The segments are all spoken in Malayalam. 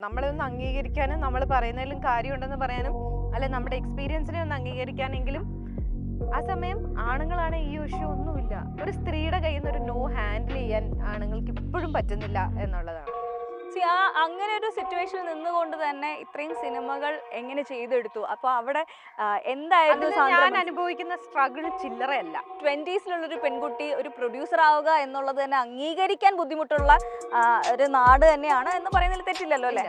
നമ്മളെ ഒന്ന് അംഗീകരിക്കാനും നമ്മൾ പറയുന്നതിലും കാര്യമുണ്ടെന്ന് പറയാനും അല്ലെ നമ്മുടെ എക്സ്പീരിയൻസിനെ ഒന്ന് അംഗീകരിക്കാനെങ്കിലും ആ സമയം ആണുങ്ങളാണ് ഈ ഇഷ്യൂ ഒന്നുമില്ല. ഒരു സ്ത്രീയുടെ കയ്യിൽ നിന്ന് ഒരു നോ ഹാൻഡിൽ ചെയ്യാൻ ആണുങ്ങൾക്ക് ഇപ്പോഴും പറ്റുന്നില്ല എന്നുള്ളതാണ്. അങ്ങനെ ഒരു സിറ്റുവേഷനിൽ നിന്നുകൊണ്ട് തന്നെ ഇത്രയും സിനിമകൾ എങ്ങനെ ചെയ്തെടുത്തു? അപ്പൊ അവിടെ എന്തായിരുന്നു ഞാൻ അനുഭവിക്കുന്ന സ്ട്രഗിൾ ചില്ലറയല്ല. 20s പെൺകുട്ടി ഒരു പ്രൊഡ്യൂസർ ആവുക എന്നുള്ളത് തന്നെ അംഗീകരിക്കാൻ ബുദ്ധിമുട്ടുള്ള ഒരു നാട് തന്നെയാണ് എന്ന് പറയുന്നതിൽ തെറ്റില്ലല്ലോ അല്ലേ?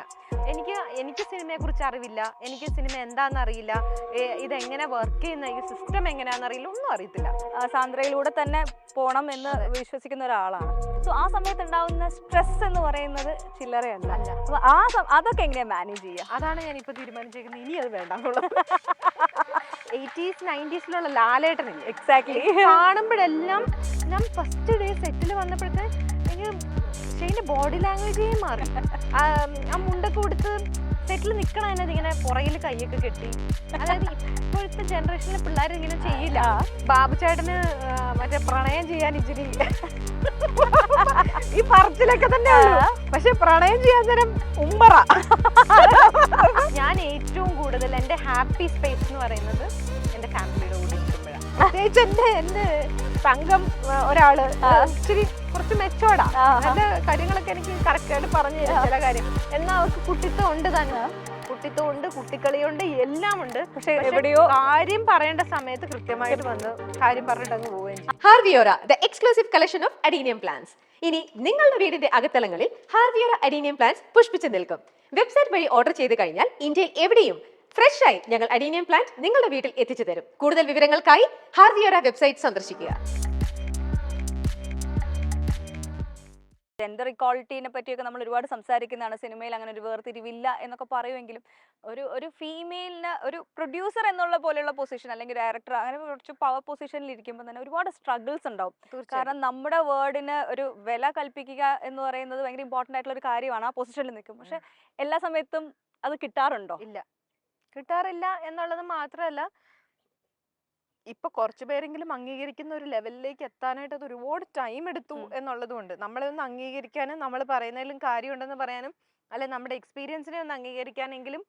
എനിക്ക് സിനിമയെ കുറിച്ച് അറിവില്ല, എനിക്ക് സിനിമ എന്താണെന്ന് അറിയില്ല, ഇതെങ്ങനെ വർക്ക് ചെയ്യുന്ന ഈ സിസ്റ്റം എങ്ങനെയാണെന്ന് അറിയില്ല, ഒന്നും അറിയത്തില്ല. സാന്ദ്രയിലൂടെ തന്നെ പോണം എന്ന് വിശ്വസിക്കുന്ന ഒരാളാണ്. സോ ആ സമയത്ത് ഉണ്ടാവുന്ന സ്ട്രെസ് എന്ന് പറയുന്നത് ചില്ലറയല്ല. അതൊക്കെ എങ്ങനെയാ മാനേജ് ചെയ്യുക? അതാണ് ഞാൻ ഇപ്പൊ തീരുമാനിച്ചേക്കുന്നത്, ഇനി അത് വേണ്ടെന്നുള്ളത്. 80s 90s ലാലേട്ടനില്ല എക്സാക്ട്ലി കാണുമ്പോഴെല്ലാം ഞാൻ ഫസ്റ്റ് ഡേ സെറ്റിൽ വന്നപ്പോഴത്തെ ഷെയ്ന്റെ ബോഡി ലാംഗ്വേജേ മാറി. ആ മുണ്ടൊക്കെ കൊടുത്ത് സെറ്റിൽ നിൽക്കണ തന്നെ ഇങ്ങനെ പുറകിൽ കൈയൊക്കെ കെട്ടി. അതായത് ഇപ്പോഴത്തെ ജനറേഷനിലെ പിള്ളേർ ഇങ്ങനെ ചെയ്യില്ല. ബാബു ചേട്ടന് മറ്റേ പ്രണയം ചെയ്യാൻ ഇച്ചിരി ഈ പറച്ചിലൊക്കെ തന്നെ ഉള്ളൂ, പക്ഷെ പ്രണയം ചെയ്യാൻ തരം ഉമ്മറ. ഞാൻ ഏറ്റവും കൂടുതൽ എൻ്റെ ഹാപ്പി സ്പേസ് എന്ന് പറയുന്നത് എൻ്റെ ഫാമിലിയുടെ കൂടെ ഇരിക്കുമ്പോഴാണ്. പ്രത്യേകിച്ച് എൻ്റെ സംഘം ഒരാള് ഇച്ചിരി കുറച്ച് മെച്ചോടാ, നല്ല കാര്യങ്ങളൊക്കെ എനിക്ക് കറക്റ്റ് ആയിട്ട് പറഞ്ഞു തരും ചില കാര്യം. എന്നാൽ അവർക്ക് കുട്ടിത്തം ഉണ്ട് തന്നെ, കുട്ടിത്തമുണ്ട്, കുട്ടിക്കളിയുണ്ട്, എല്ലാം ഉണ്ട്. പക്ഷെ എവിടെയോ കാര്യം പറയേണ്ട സമയത്ത് കൃത്യമായിട്ട് വന്ന് കാര്യം പറഞ്ഞിട്ട് അങ്ങ് പോവുകയും ചെയ്യും. ഹാർവിയോറ the exclusive collection of adenium plants. ഇനി നിങ്ങളുടെ വീടിന്റെ അകത്തളങ്ങളിൽ ഹാർവിയോറ അഡീനിയം പ്ലാന്റ്സ് പുഷ്പിച്ചു നിൽക്കും. വെബ്സൈറ്റ് വഴി ഓർഡർ ചെയ്ത് കഴിഞ്ഞാൽ ഇന്ത്യയിൽ എവിടെയും ഫ്രഷ് ആയി ഞങ്ങൾ അഡീനിയം പ്ലാന്റ് നിങ്ങളുടെ വീട്ടിൽ എത്തിച്ചു തരും. കൂടുതൽ വിവരങ്ങൾക്കായി ഹാർവിയോറ വെബ്സൈറ്റ് സന്ദർശിക്കുക. ജെൻഡർ ഇക്വാളിറ്റീനെ പറ്റിയൊക്കെ നമ്മൾ ഒരുപാട് സംസാരിക്കുന്നതാണ്. സിനിമയിൽ അങ്ങനെ ഒരു വേർതിരിവില്ല എന്നൊക്കെ പറയുമെങ്കിലും ഒരു ഫീമെയിലിന് ഒരു പ്രൊഡ്യൂസർ എന്നുള്ള പോലെയുള്ള പൊസിഷൻ അല്ലെങ്കിൽ ഡയറക്ടർ അങ്ങനെ കുറച്ച് പവർ പൊസിഷനിൽ ഇരിക്കുമ്പോൾ തന്നെ ഒരുപാട് സ്ട്രഗിൾസ് ഉണ്ടാവും. കാരണം നമ്മുടെ വേർഡിന് ഒരു വില കൽപ്പിക്കുക എന്ന് പറയുന്നത് ഭയങ്കര ഇമ്പോർട്ടൻ്റ് ആയിട്ടുള്ള ഒരു കാര്യമാണ് ആ പൊസിഷനിൽ നിൽക്കും. പക്ഷെ എല്ലാ സമയത്തും അത് കിട്ടാറുണ്ടോ? ഇല്ല, കിട്ടാറില്ല എന്നുള്ളത് മാത്രമല്ല, ഇപ്പൊ കുറച്ചു പേരെങ്കിലും അംഗീകരിക്കുന്ന ഒരു ലെവലിലേക്ക് എത്താനായിട്ട് അത് ഒരുപാട് ടൈം എടുത്തു എന്നുള്ളതും ഉണ്ട്. നമ്മളെ ഒന്ന് അംഗീകരിക്കാനും നമ്മൾ പറയുന്നതിലും കാര്യമുണ്ടെന്ന് പറയാനും അല്ലെ നമ്മുടെ എക്സ്പീരിയൻസിനെ ഒന്ന് അംഗീകരിക്കാനെങ്കിലും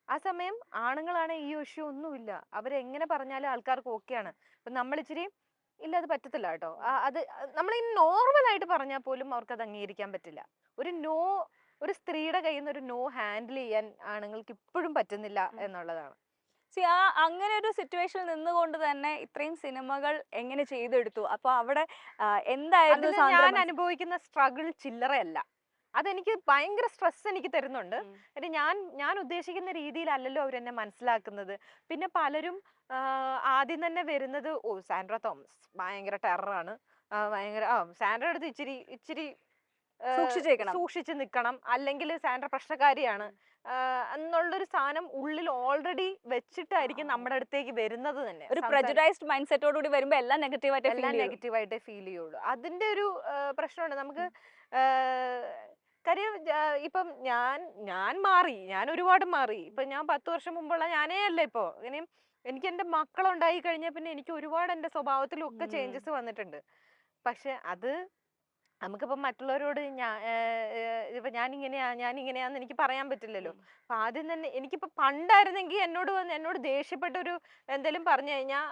ആ സമയം ആണുങ്ങളാണ് ഈ ഇഷ്യൂ ഒന്നുമില്ല. അവരെങ്ങനെ പറഞ്ഞാലും ആൾക്കാർക്ക് ഓക്കെയാണ്. അപ്പൊ നമ്മളിച്ചിരി ഇല്ല അത് പറ്റത്തില്ല കേട്ടോ, അത് നമ്മളിങ്ങനെ നോർമലായിട്ട് പറഞ്ഞാൽ പോലും അവർക്ക് അത് അംഗീകരിക്കാൻ പറ്റില്ല. ഒരു സ്ത്രീയുടെ കയ്യിൽ നിന്ന് ഒരു നോ ഹാൻഡിൽ ചെയ്യാൻ ആണുങ്ങൾക്ക് ഇപ്പോഴും പറ്റുന്നില്ല എന്നുള്ളതാണ്. അങ്ങനെ ഒരു സിറ്റുവേഷനിൽ നിന്നുകൊണ്ട് തന്നെ ഇത്രയും സിനിമകൾ എങ്ങനെ ചെയ്തെടുത്തു? അപ്പൊ അവിടെ എന്തായിരുന്നു ഞാൻ അനുഭവിക്കുന്ന സ്ട്രഗിൾ ചില്ലറയല്ല. അതെനിക്ക് ഭയങ്കര സ്ട്രെസ് എനിക്ക് തരുന്നുണ്ട്. ഞാൻ ഉദ്ദേശിക്കുന്ന രീതിയിലല്ലല്ലോ അവരെന്നെ മനസ്സിലാക്കുന്നത്. പിന്നെ പലരും ആദ്യം തന്നെ വരുന്നത് സാൻഡ്ര തോമസ് ഭയങ്കര ടെററാണ്, ഭയങ്കര സാൻഡ്ര അടുത്ത് ഇച്ചിരി സൂക്ഷിച്ച് നിൽക്കണം, അല്ലെങ്കിൽ സാൻഡ്ര പ്രശ്നക്കാരിയാണ് എന്നുള്ളൊരു സാധനം ഉള്ളിൽ ഓൾറെഡി വെച്ചിട്ടായിരിക്കും നമ്മുടെ അടുത്തേക്ക് വരുന്നത് തന്നെ. ഒരു പ്രെജുഡൈസ്ഡ് മൈൻഡ് സെറ്റോടുകൂടി വരുമ്പോൾ എല്ലാം നെഗറ്റീവായിട്ടേ ഫീൽ ചെയ്യുള്ളൂ. അതിന്റെ ഒരു പ്രശ്നമുണ്ട് നമുക്ക്. കാര്യം ഇപ്പം ഞാൻ ഒരുപാട് മാറി. ഇപ്പൊ ഞാൻ 10 വർഷം മുമ്പുള്ള ഞാനേ അല്ല ഇപ്പൊ. ഇങ്ങനെ എനിക്ക് എൻ്റെ മക്കളുണ്ടായി കഴിഞ്ഞാൽ പിന്നെ എനിക്ക് ഒരുപാട് എൻ്റെ സ്വഭാവത്തിലും ഒക്കെ ചേഞ്ചസ് വന്നിട്ടുണ്ട്. പക്ഷെ അത് നമുക്കിപ്പോ മറ്റുള്ളവരോട് ഇപ്പൊ ഞാനിങ്ങനെയാന്ന് എനിക്ക് പറയാൻ പറ്റില്ലല്ലോ. അപ്പൊ ആദ്യം തന്നെ എനിക്കിപ്പോ പണ്ടായിരുന്നെങ്കിൽ എന്നോട് ദേഷ്യപ്പെട്ടൊരു എന്തെങ്കിലും പറഞ്ഞു കഴിഞ്ഞാൽ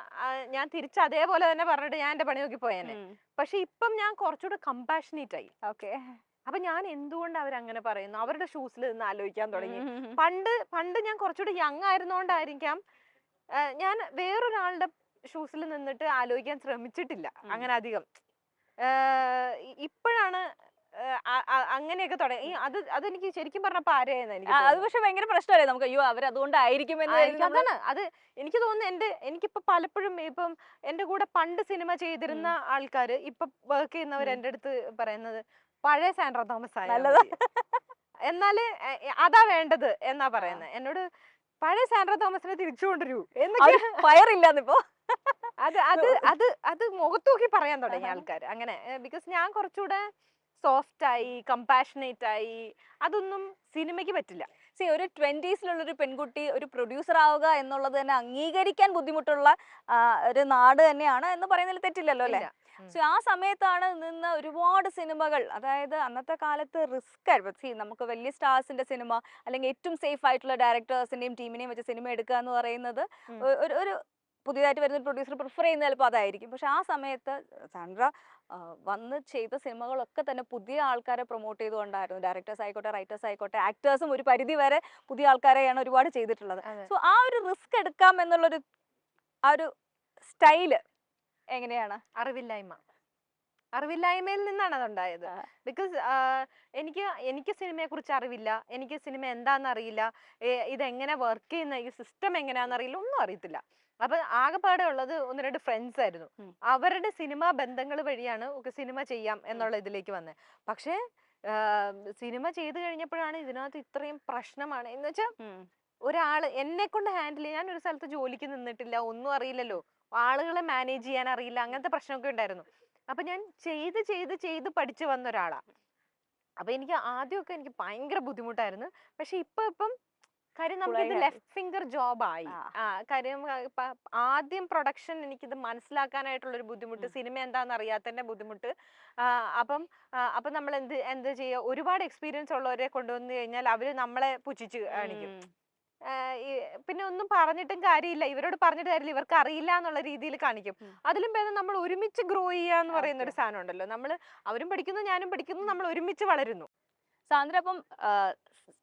ഞാൻ തിരിച്ച് അതേപോലെ തന്നെ പറഞ്ഞിട്ട് ഞാൻ എന്റെ പണി നോക്കി പോയേനെ. പക്ഷെ ഇപ്പം ഞാൻ കുറച്ചുകൂടെ കമ്പാഷനേറ്റ് ആയി. ഓക്കെ, അപ്പൊ ഞാൻ എന്തുകൊണ്ട് അവരങ്ങനെ പറയുന്നു, അവരുടെ ഷൂസിൽ നിന്ന് ആലോചിക്കാൻ തുടങ്ങി. പണ്ട് ഞാൻ കുറച്ചുകൂടെ യങ് ആയിരുന്നോണ്ടായിരിക്കാം ഞാൻ വേറൊരാളുടെ ഷൂസിൽ നിന്നിട്ട് ആലോചിക്കാൻ ശ്രമിച്ചിട്ടില്ല അങ്ങനെ അധികം. ഇപ്പോഴാണ് അങ്ങനെയൊക്കെ തുടങ്ങി. അതെനിക്ക് ശരിക്കും പറഞ്ഞപ്പോ ആരെയായിരുന്നു അത് പക്ഷെ ഭയങ്കര പ്രശ്നമല്ലേ നമുക്ക്? അയ്യോ അവരതുകൊണ്ടായിരിക്കും അതാണ്. അത് എനിക്ക് തോന്നുന്നു എനിക്കിപ്പോ പലപ്പോഴും ഇപ്പം എന്റെ കൂടെ പണ്ട് സിനിമ ചെയ്തിരുന്ന ആൾക്കാര് ഇപ്പൊ വർക്ക് ചെയ്യുന്നവർ എന്റെ അടുത്ത് പറയുന്നത് പഴയ സാൻഡ്ര തോമസ് ആയ എന്നാല് അതാ വേണ്ടത് എന്നാ പറയുന്നത്. എന്നോട് പഴയ സാൻഡ്ര തോമസിനെ തിരിച്ചു കൊണ്ടുവരൂ എന്നൊക്കെ ഫയറില്ലാന്നിപ്പോ അത് മുഖത്ത് നോക്കി പറയാൻ തുടങ്ങി ആൾക്കാർ അങ്ങനെ. ബിക്കോസ് ഞാൻ കുറച്ചുകൂടെ സോഫ്റ്റ് ആയി കമ്പാഷനേറ്റ് ആയി അതൊന്നും സിനിമയ്ക്ക് പറ്റില്ല. ഒരു 20s ഒരു പെൺകുട്ടി ഒരു പ്രൊഡ്യൂസർ ആവുക എന്നുള്ളത് തന്നെ അംഗീകരിക്കാൻ ബുദ്ധിമുട്ടുള്ള ഒരു നാട് തന്നെയാണ് എന്ന് പറയുന്നതിൽ തെറ്റില്ലല്ലോ അല്ലേ? ഇല്ല. ആ സമയത്താണ് നിന്ന് ഒരുപാട് സിനിമകൾ, അതായത് അന്നത്തെ കാലത്ത് റിസ്ക് ആയിരുന്നു. നമുക്ക് വലിയ സ്റ്റാർസിന്റെ സിനിമ അല്ലെങ്കിൽ ഏറ്റവും സേഫ് ആയിട്ടുള്ള ഡയറക്ടേഴ്സിന്റെയും ടീമിനെയും വെച്ച് സിനിമ എടുക്കുക എന്ന് പറയുന്നത് ഒരു പുതിയതായിട്ട് വരുന്ന പ്രൊഡ്യൂസർ പ്രിഫർ ചെയ്യുന്ന ചിലപ്പോൾ അതായിരിക്കും. പക്ഷെ ആ സമയത്ത് സാൻഡ്ര വന്ന് ചെയ്ത സിനിമകളൊക്കെ തന്നെ പുതിയ ആൾക്കാരെ പ്രൊമോട്ട് ചെയ്തുകൊണ്ടായിരുന്നു. ഡയറക്ടേഴ്സ് ആയിക്കോട്ടെ, റൈറ്റേഴ്സ് ആയിക്കോട്ടെ, ആക്ടേഴ്സും ഒരു പരിധി വരെ പുതിയ ആൾക്കാരെയാണ് ഒരുപാട് ചെയ്തിട്ടുള്ളത്. ആ ഒരു റിസ്ക് എടുക്കാം എന്നുള്ളൊരു ആ ഒരു സ്റ്റൈല് എങ്ങനെയാണ്? അറിവില്ലായ്മയിൽ നിന്നാണ് അതുണ്ടായത്. ബിക്കോസ് എനിക്ക് സിനിമയെ കുറിച്ച് അറിവില്ല, എനിക്ക് സിനിമ എന്താണെന്ന് അറിയില്ല, ഇതെങ്ങനെ വർക്ക് ചെയ്യുന്ന ഈ സിസ്റ്റം എങ്ങനെയാണെന്ന് അറിയില്ല, ഒന്നും അറിയത്തില്ല. അപ്പൊ ആകെപ്പാടെ ഉള്ളത് 1-2 ഫ്രണ്ട്സ് ആയിരുന്നു. അവരുടെ സിനിമാ ബന്ധങ്ങൾ വഴിയാണ് സിനിമ ചെയ്യാം എന്നുള്ള ഇതിലേക്ക് വന്നത്. പക്ഷേ സിനിമ ചെയ്തു കഴിഞ്ഞപ്പോഴാണ് ഇതിനകത്ത് ഇത്രയും പ്രശ്നമാണ് എന്ന് വെച്ചാൽ ഒരാള് എന്നെ കൊണ്ട് ഹാൻഡിൽ ചെയ്യാൻ, ഞാൻ ഒരു സ്ഥലത്ത് ജോലിക്ക് നിന്നിട്ടില്ല, ഒന്നും അറിയില്ലല്ലോ, ആളുകളെ മാനേജ് ചെയ്യാൻ അറിയില്ല, അങ്ങനത്തെ പ്രശ്നമൊക്കെ ഉണ്ടായിരുന്നു. അപ്പൊ ഞാൻ ചെയ്ത് പഠിച്ചു വന്ന ഒരാളാ. അപ്പൊ എനിക്ക് ആദ്യമൊക്കെ എനിക്ക് ഭയങ്കര ബുദ്ധിമുട്ടായിരുന്നു. പക്ഷെ ഇപ്പം കാര്യം നമുക്കിത് ലെഫ്റ്റ് ഫിംഗർ ജോബായി. കാര്യം ആദ്യം പ്രൊഡക്ഷൻ എനിക്കിത് മനസ്സിലാക്കാനായിട്ടുള്ള ഒരു ബുദ്ധിമുട്ട്, സിനിമ എന്താന്ന് അറിയാത്തതിന്റെ ബുദ്ധിമുട്ട്. അപ്പം നമ്മൾ എന്ത് ചെയ്യുക, ഒരുപാട് എക്സ്പീരിയൻസ് ഉള്ളവരെ കൊണ്ടുവന്നു കഴിഞ്ഞാൽ അവര് നമ്മളെ പുച്ഛിച്ച് കാണിക്കും. പിന്നെ ഒന്നും പറഞ്ഞിട്ടും കാര്യമില്ല, ഇവരോട് പറഞ്ഞിട്ട് കാര്യമില്ല, ഇവർക്ക് അറിയില്ല എന്നുള്ള രീതിയിൽ കാണിക്കും. അതിലും ഭേദം നമ്മൾ ഒരുമിച്ച് ഗ്രോ ചെയ്യുക എന്ന് പറയുന്ന ഒരു സാധനം ഉണ്ടല്ലോ. അവരും പഠിക്കുന്നു, ഞാനും പഠിക്കുന്നു, നമ്മൾ ഒരുമിച്ച് വളരുന്നു. സാന്ദ്ര, അപ്പം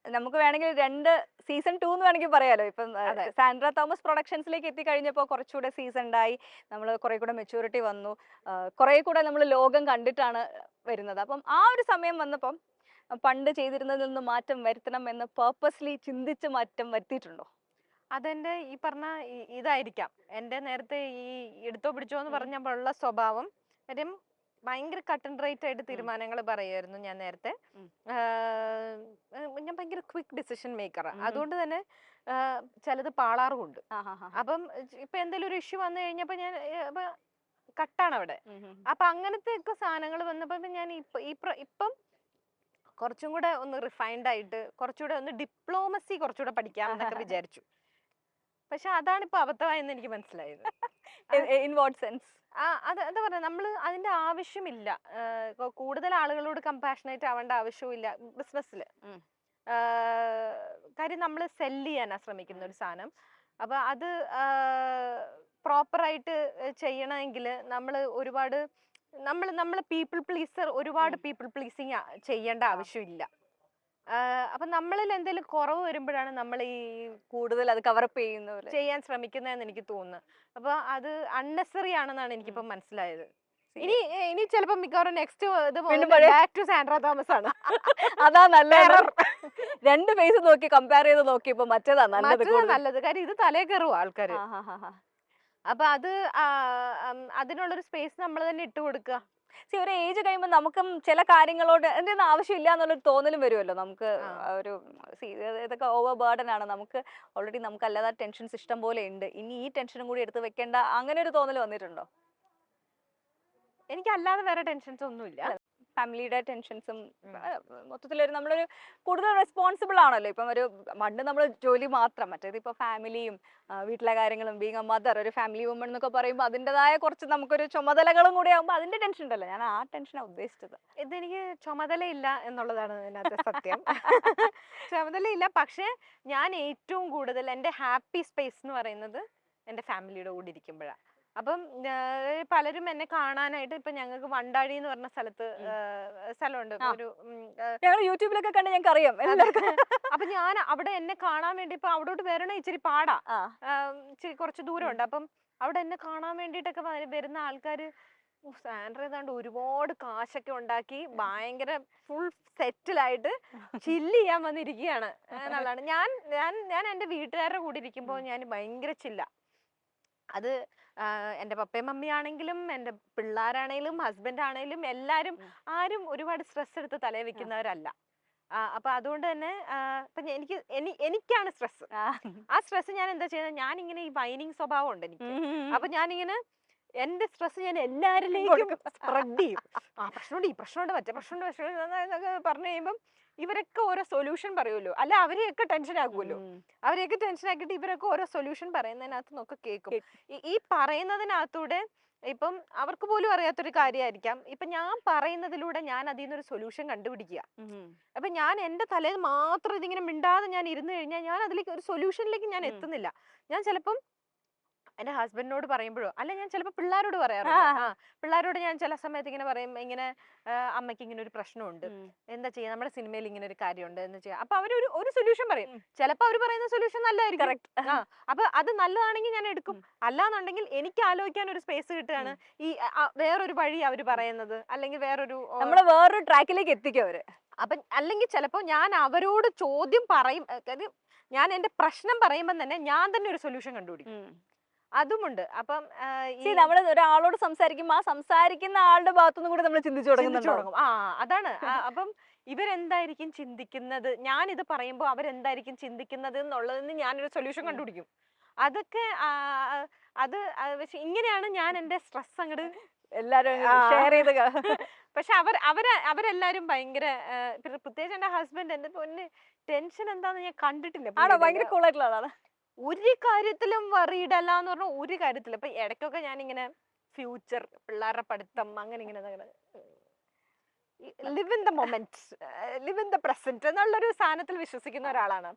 നമുക്ക് വേണമെങ്കിൽ 2 സീസൺ 2 എന്ന് വേണമെങ്കിൽ പറയാലോ. ഇപ്പം സാൻഡ്ര തോമസ് പ്രൊഡക്ഷൻസിലേക്ക് എത്തിക്കഴിഞ്ഞപ്പോൾ കുറച്ചുകൂടെ സീസൺഡായി, നമ്മൾ കുറെ കൂടെ മെച്യൂരിറ്റി വന്നു, കുറെ കൂടെ നമ്മൾ ലോകം കണ്ടിട്ടാണ് വരുന്നത്. അപ്പം ആ ഒരു സമയം വന്നപ്പം പണ്ട് ചെയ്തിരുന്നതിൽ നിന്ന് മാറ്റം വരുത്തണം എന്ന് പേർപ്പസ്ലി ചിന്തിച്ച് മാറ്റം വരുത്തിയിട്ടുണ്ടോ? അതെന്റെ ഈ പറഞ്ഞ ഇതായിരിക്കാം. എന്റെ നേരത്തെ ഈ എടുത്തോ പിടിച്ചോ എന്ന് പറഞ്ഞുള്ള സ്വഭാവം, കാര്യം ഭയങ്കര കട്ട് ആൻഡ് റൈറ്റ് ആയിട്ട് തീരുമാനങ്ങൾ പറയുമായിരുന്നു ഞാൻ നേരത്തെ. ഞാൻ ഭയങ്കര ക്വിക്ക് ഡിസിഷൻ മേക്കറാ. അതുകൊണ്ട് തന്നെ ചിലത് പാളാറുമുണ്ട്. അപ്പം ഇപ്പൊ എന്തെങ്കിലും ഒരു ഇഷ്യൂ വന്നു കഴിഞ്ഞപ്പോ ഞാൻ കട്ടാണ് അവിടെ. അപ്പൊ അങ്ങനത്തെ ഒക്കെ സാധനങ്ങൾ വന്നപ്പോ ഞാൻ ഇപ്പം കുറച്ചും കൂടെ ഒന്ന് റിഫൈൻഡ് ആയിട്ട് കുറച്ചുകൂടെ ഒന്ന് ഡിപ്ലോമസി കുറച്ചുകൂടെ പഠിക്കാം എന്നൊക്കെ വിചാരിച്ചു. പക്ഷെ അതാണ് ഇപ്പൊ അബദ്ധമായെന്ന് എനിക്ക് മനസ്സിലായത്. In what sense? എന്താ പറയാ, നമ്മള് അതിന്റെ ആവശ്യമില്ല. കൂടുതൽ ആളുകളോട് കമ്പാഷനേറ്റ് ആവേണ്ട ആവശ്യമില്ല ബിസിനസ്സില്. കാര്യം നമ്മൾ സെല്ല് ചെയ്യാനാ ശ്രമിക്കുന്ന ഒരു സാധനം. അപ്പൊ അത് പ്രോപ്പറായിട്ട് ചെയ്യണമെങ്കിൽ നമ്മൾ ഒരുപാട് നമ്മൾ പീപ്പിൾ പ്ലീസർ, ഒരുപാട് പീപ്പിൾ പ്ലീസിങ് ചെയ്യേണ്ട ആവശ്യമില്ല. അപ്പൊ നമ്മളിൽ എന്തെങ്കിലും കുറവ് വരുമ്പോഴാണ് നമ്മൾ ഈ കൂടുതൽ അത് കവറപ്പ് ചെയ്യാൻ ശ്രമിക്കുന്നതെന്ന് എനിക്ക് തോന്നുന്നു. അപ്പൊ അത് അൺനെസറി ആണെന്നാണ് എനിക്കിപ്പോ മനസ്സിലായത്. ഇനി ചിലപ്പോ മിക്കവാറും next back to Sandra Thomas ആണ്. അതാ നല്ലത്. 2 ഫേസ് നോക്കി കമ്പയർ ചെയ്ത് നോക്കിയപ്പോ മറ്റേതാ നല്ലത്. കാര്യം ഇത് തലേ കയറും ആൾക്കാര്. അപ്പൊ അതിനുള്ളൊരു സ്പേസ് നമ്മൾ തന്നെ ഇട്ട് കൊടുക്കുക. ഒരു ഏജ് കഴിയുമ്പോൾ നമുക്കും ചില കാര്യങ്ങളോട് എന്തെങ്കിലും ആവശ്യമില്ല എന്നുള്ളൊരു തോന്നലും വരുമല്ലോ നമുക്ക്. ഒരു ഇതൊക്കെ ഓവർ ബേർഡൻ ആണ്, നമുക്ക് ഓൾറെഡി നമുക്ക് അല്ലാതെ ടെൻഷൻസ് ഇഷ്ടം പോലെ ഉണ്ട്, ഇനി ഈ ടെൻഷനും കൂടി എടുത്ത് വെക്കേണ്ട, അങ്ങനെ ഒരു തോന്നൽ വന്നിട്ടുണ്ടോ? എനിക്ക് അല്ലാതെ വേറെ ടെൻഷൻസ് ഒന്നുമില്ല. ഫാമിലിയുടെ ടെൻഷൻസും മൊത്തത്തിലൊരു നമ്മളൊരു കൂടുതൽ റെസ്പോൺസിബിൾ ആണല്ലോ. ഇപ്പം പണ്ട് നമ്മൾ ജോലി മാത്രം, മറ്റേത് ഇപ്പൊ ഫാമിലിയും വീട്ടിലെ കാര്യങ്ങളും, ബീങ് എ മദർ, ഒരു ഫാമിലി വുമൺ എന്നൊക്കെ പറയുമ്പോൾ അതിൻ്റെതായ കുറച്ച് നമുക്കൊരു ചുമതലകളും കൂടി ആകുമ്പോൾ അതിന്റെ ടെൻഷൻ ഉണ്ടല്ലോ. ഞാൻ ആ ടെൻഷനാണ് ഉദ്ദേശിച്ചത്. ഇതെനിക്ക് ചുമതലയില്ല എന്നുള്ളതാണ് ഇതിനകത്തെ സത്യം. ചുമതലയില്ല, പക്ഷെ ഞാൻ ഏറ്റവും കൂടുതൽ എൻ്റെ ഹാപ്പി സ്പേസ് എന്ന് പറയുന്നത് എൻ്റെ ഫാമിലിയുടെ കൂടെ ഇരിക്കുമ്പോഴാണ്. അപ്പം പലരും എന്നെ കാണാനായിട്ട്, ഇപ്പൊ ഞങ്ങൾക്ക് വണ്ടാഴി എന്ന് പറഞ്ഞ സ്ഥലമുണ്ട്, ഒരു യൂട്യൂബിലൊക്കെ കണ്ട് ഞങ്ങൾക്ക് അറിയാം. അപ്പൊ ഞാൻ അവിടെ എന്നെ കാണാൻ വേണ്ടി ഇപ്പൊ അവിടോട്ട് വരണ ഇച്ചിരി പാടാ, ഇച്ചിരി കുറച്ച് ദൂരമുണ്ട്. അപ്പം അവിടെ എന്നെ കാണാൻ വേണ്ടിട്ടൊക്കെ വരുന്ന ആൾക്കാര് സാൻഡ്ര ഏതാണ്ട് ഒരുപാട് കാശൊക്കെ ഉണ്ടാക്കി ഭയങ്കര ഫുൾ സെറ്റിലായിട്ട് ചില്ല് ചെയ്യാൻ വന്നിരിക്കുകയാണ് എന്നുള്ളതാണ്. ഞാൻ എൻ്റെ വീട്ടുകാരുടെ കൂടെ ഇരിക്കുമ്പോൾ ഞാൻ ഭയങ്കര ചില്ല. അത് എൻ്റെ പപ്പയും മമ്മിയാണെങ്കിലും എൻ്റെ പിള്ളേരാണേലും ഹസ്ബൻഡ് ആണേലും എല്ലാരും ആരും ഒരുപാട് സ്ട്രെസ് എടുത്ത് തലേ വെക്കുന്നവരല്ല. അപ്പൊ അതുകൊണ്ട് തന്നെ എനിക്കാണ് സ്ട്രെസ്. ആ സ്ട്രെസ് ഞാൻ എന്താ ചെയ്യുന്നത്, ഞാനിങ്ങനെ ഈ വൈനിങ് സ്വഭാവം ഉണ്ട് എനിക്ക്. അപ്പൊ ഞാനിങ്ങനെ എന്റെ സ്ട്രെസ് ഞാൻ എല്ലാവരിലേക്കും സ്പ്രെഡ് ചെയ്യും. ആ പ്രശ്നമുണ്ട്, ഈ പ്രശ്നമുണ്ട്, മറ്റേ പ്രശ്നമുണ്ട്, എന്നൊക്കെ പറഞ്ഞു കഴിയുമ്പം ഇവരൊക്കെ ഓരോ സൊല്യൂഷൻ പറയുമല്ലോ, അല്ല അവരെയൊക്കെ ടെൻഷൻ ആക്കുമല്ലോ. അവരെയൊക്കെ ടെൻഷൻ ആക്കിയിട്ട് ഇവരൊക്കെ ഓരോ സൊല്യൂഷൻ പറയുന്നതിനകത്ത് നോക്കെ കേൾക്കും. ഈ പറയുന്നതിനകത്തൂടെ ഇപ്പം അവർക്ക് പോലും അറിയാത്തൊരു കാര്യമായിരിക്കാം, ഇപ്പൊ ഞാൻ പറയുന്നതിലൂടെ ഞാൻ അതിൽ നിന്നൊരു സൊല്യൂഷൻ കണ്ടുപിടിക്കുക. അപ്പൊ ഞാൻ എന്റെ തലേന്ന് മാത്രം ഇതിങ്ങനെ മിണ്ടാതെ ഞാൻ ഇരുന്ന് കഴിഞ്ഞാൽ ഞാൻ അതിലേക്ക് ഒരു സൊല്യൂഷനിലേക്ക് ഞാൻ എത്തുന്നില്ല. ഞാൻ ചിലപ്പം എന്റെ ഹസ്ബൻഡിനോട് പറയുമ്പോഴോ, അല്ല ഞാൻ ചിലപ്പോൾ പിള്ളേരോട് പറയാറുണ്ട്. പിള്ളേരോട് ഞാൻ ചില സമയത്ത് ഇങ്ങനെ പറയും, ഇങ്ങനെ അമ്മയ്ക്ക് ഇങ്ങനെ ഒരു പ്രശ്നമുണ്ട്, എന്താ ചെയ്യാ, നമ്മുടെ സിനിമയിൽ ഇങ്ങനെ ഒരു കാര്യമുണ്ട്, എന്താ ചെയ്യാ. അപ്പൊ അവരൊരു ഒരു സൊല്യൂഷൻ പറയും. ചിലപ്പോൾ അവർ പറയുന്ന സൊല്യൂഷൻ നല്ലതായിരിക്കും. അപ്പൊ അത് നല്ലതാണെങ്കിൽ ഞാൻ എടുക്കും. അല്ലാന്നുണ്ടെങ്കിൽ എനിക്ക് ആലോചിക്കാൻ ഒരു സ്പേസ് കിട്ടുകയാണ് ഈ വേറൊരു വഴി അവര് പറയുന്നത്, അല്ലെങ്കിൽ നമ്മളെ വേറൊരു ട്രാക്കിലേക്ക് എത്തിക്കും അവര്. അപ്പൊ അല്ലെങ്കിൽ ചിലപ്പോ ഞാൻ അവരോട് ചോദ്യം പറയും, ഞാൻ എന്റെ പ്രശ്നം പറയുമ്പോൾ തന്നെ ഞാൻ തന്നെ ഒരു സൊല്യൂഷൻ കണ്ടുപിടിക്കും. അതുമുണ്ട്. അപ്പം നമ്മൾ ഒരാളോട് സംസാരിക്കുമ്പോൾ ആ സംസാരിക്കുന്ന ആളുടെ ഭാഗത്തുനിന്ന് കൂടെ നമ്മൾ ചിന്തിച്ചു തുടങ്ങും. അതാണ്. അപ്പം ഇവരെന്തായിരിക്കും ചിന്തിക്കുന്നത്, ഞാൻ ഇത് പറയുമ്പോൾ അവരെന്തായിരിക്കും ചിന്തിക്കുന്നത് എന്നുള്ളതിന് ഞാനൊരു സൊല്യൂഷൻ കണ്ടുപിടിക്കും. അതൊക്കെ അത് പക്ഷെ ഇങ്ങനെയാണ് ഞാൻ എന്റെ സ്ട്രെസ് അങ്ങോട്ട് എല്ലാരും ഷെയർ ചെയ്ത്. പക്ഷെ അവരെല്ലാരും ഭയങ്കര, പ്രത്യേകിച്ച് എന്റെ ഹസ്ബൻഡ്, എന്റെ പൊന്ന് ടെൻഷൻ എന്താന്ന് ഞാൻ കണ്ടിട്ടില്ല. ഭയങ്കര കൂളായിട്ടുള്ള ആളാണ്. ഒരു കാര്യത്തിലും വറീഡ് അല്ല എന്ന് പറഞ്ഞാൽ ഒരു കാര്യത്തിലും. ഇപ്പൊ ഇടയ്ക്കൊക്കെ ഞാനിങ്ങനെ ഫ്യൂച്ചർ, പിള്ളേരുടെ പഠിത്തം, അങ്ങനെ ഇങ്ങനെ live in the moment, live in the present എന്നുള്ളൊരു സാധനത്തിൽ വിശ്വസിക്കുന്ന ഒരാളാണ്.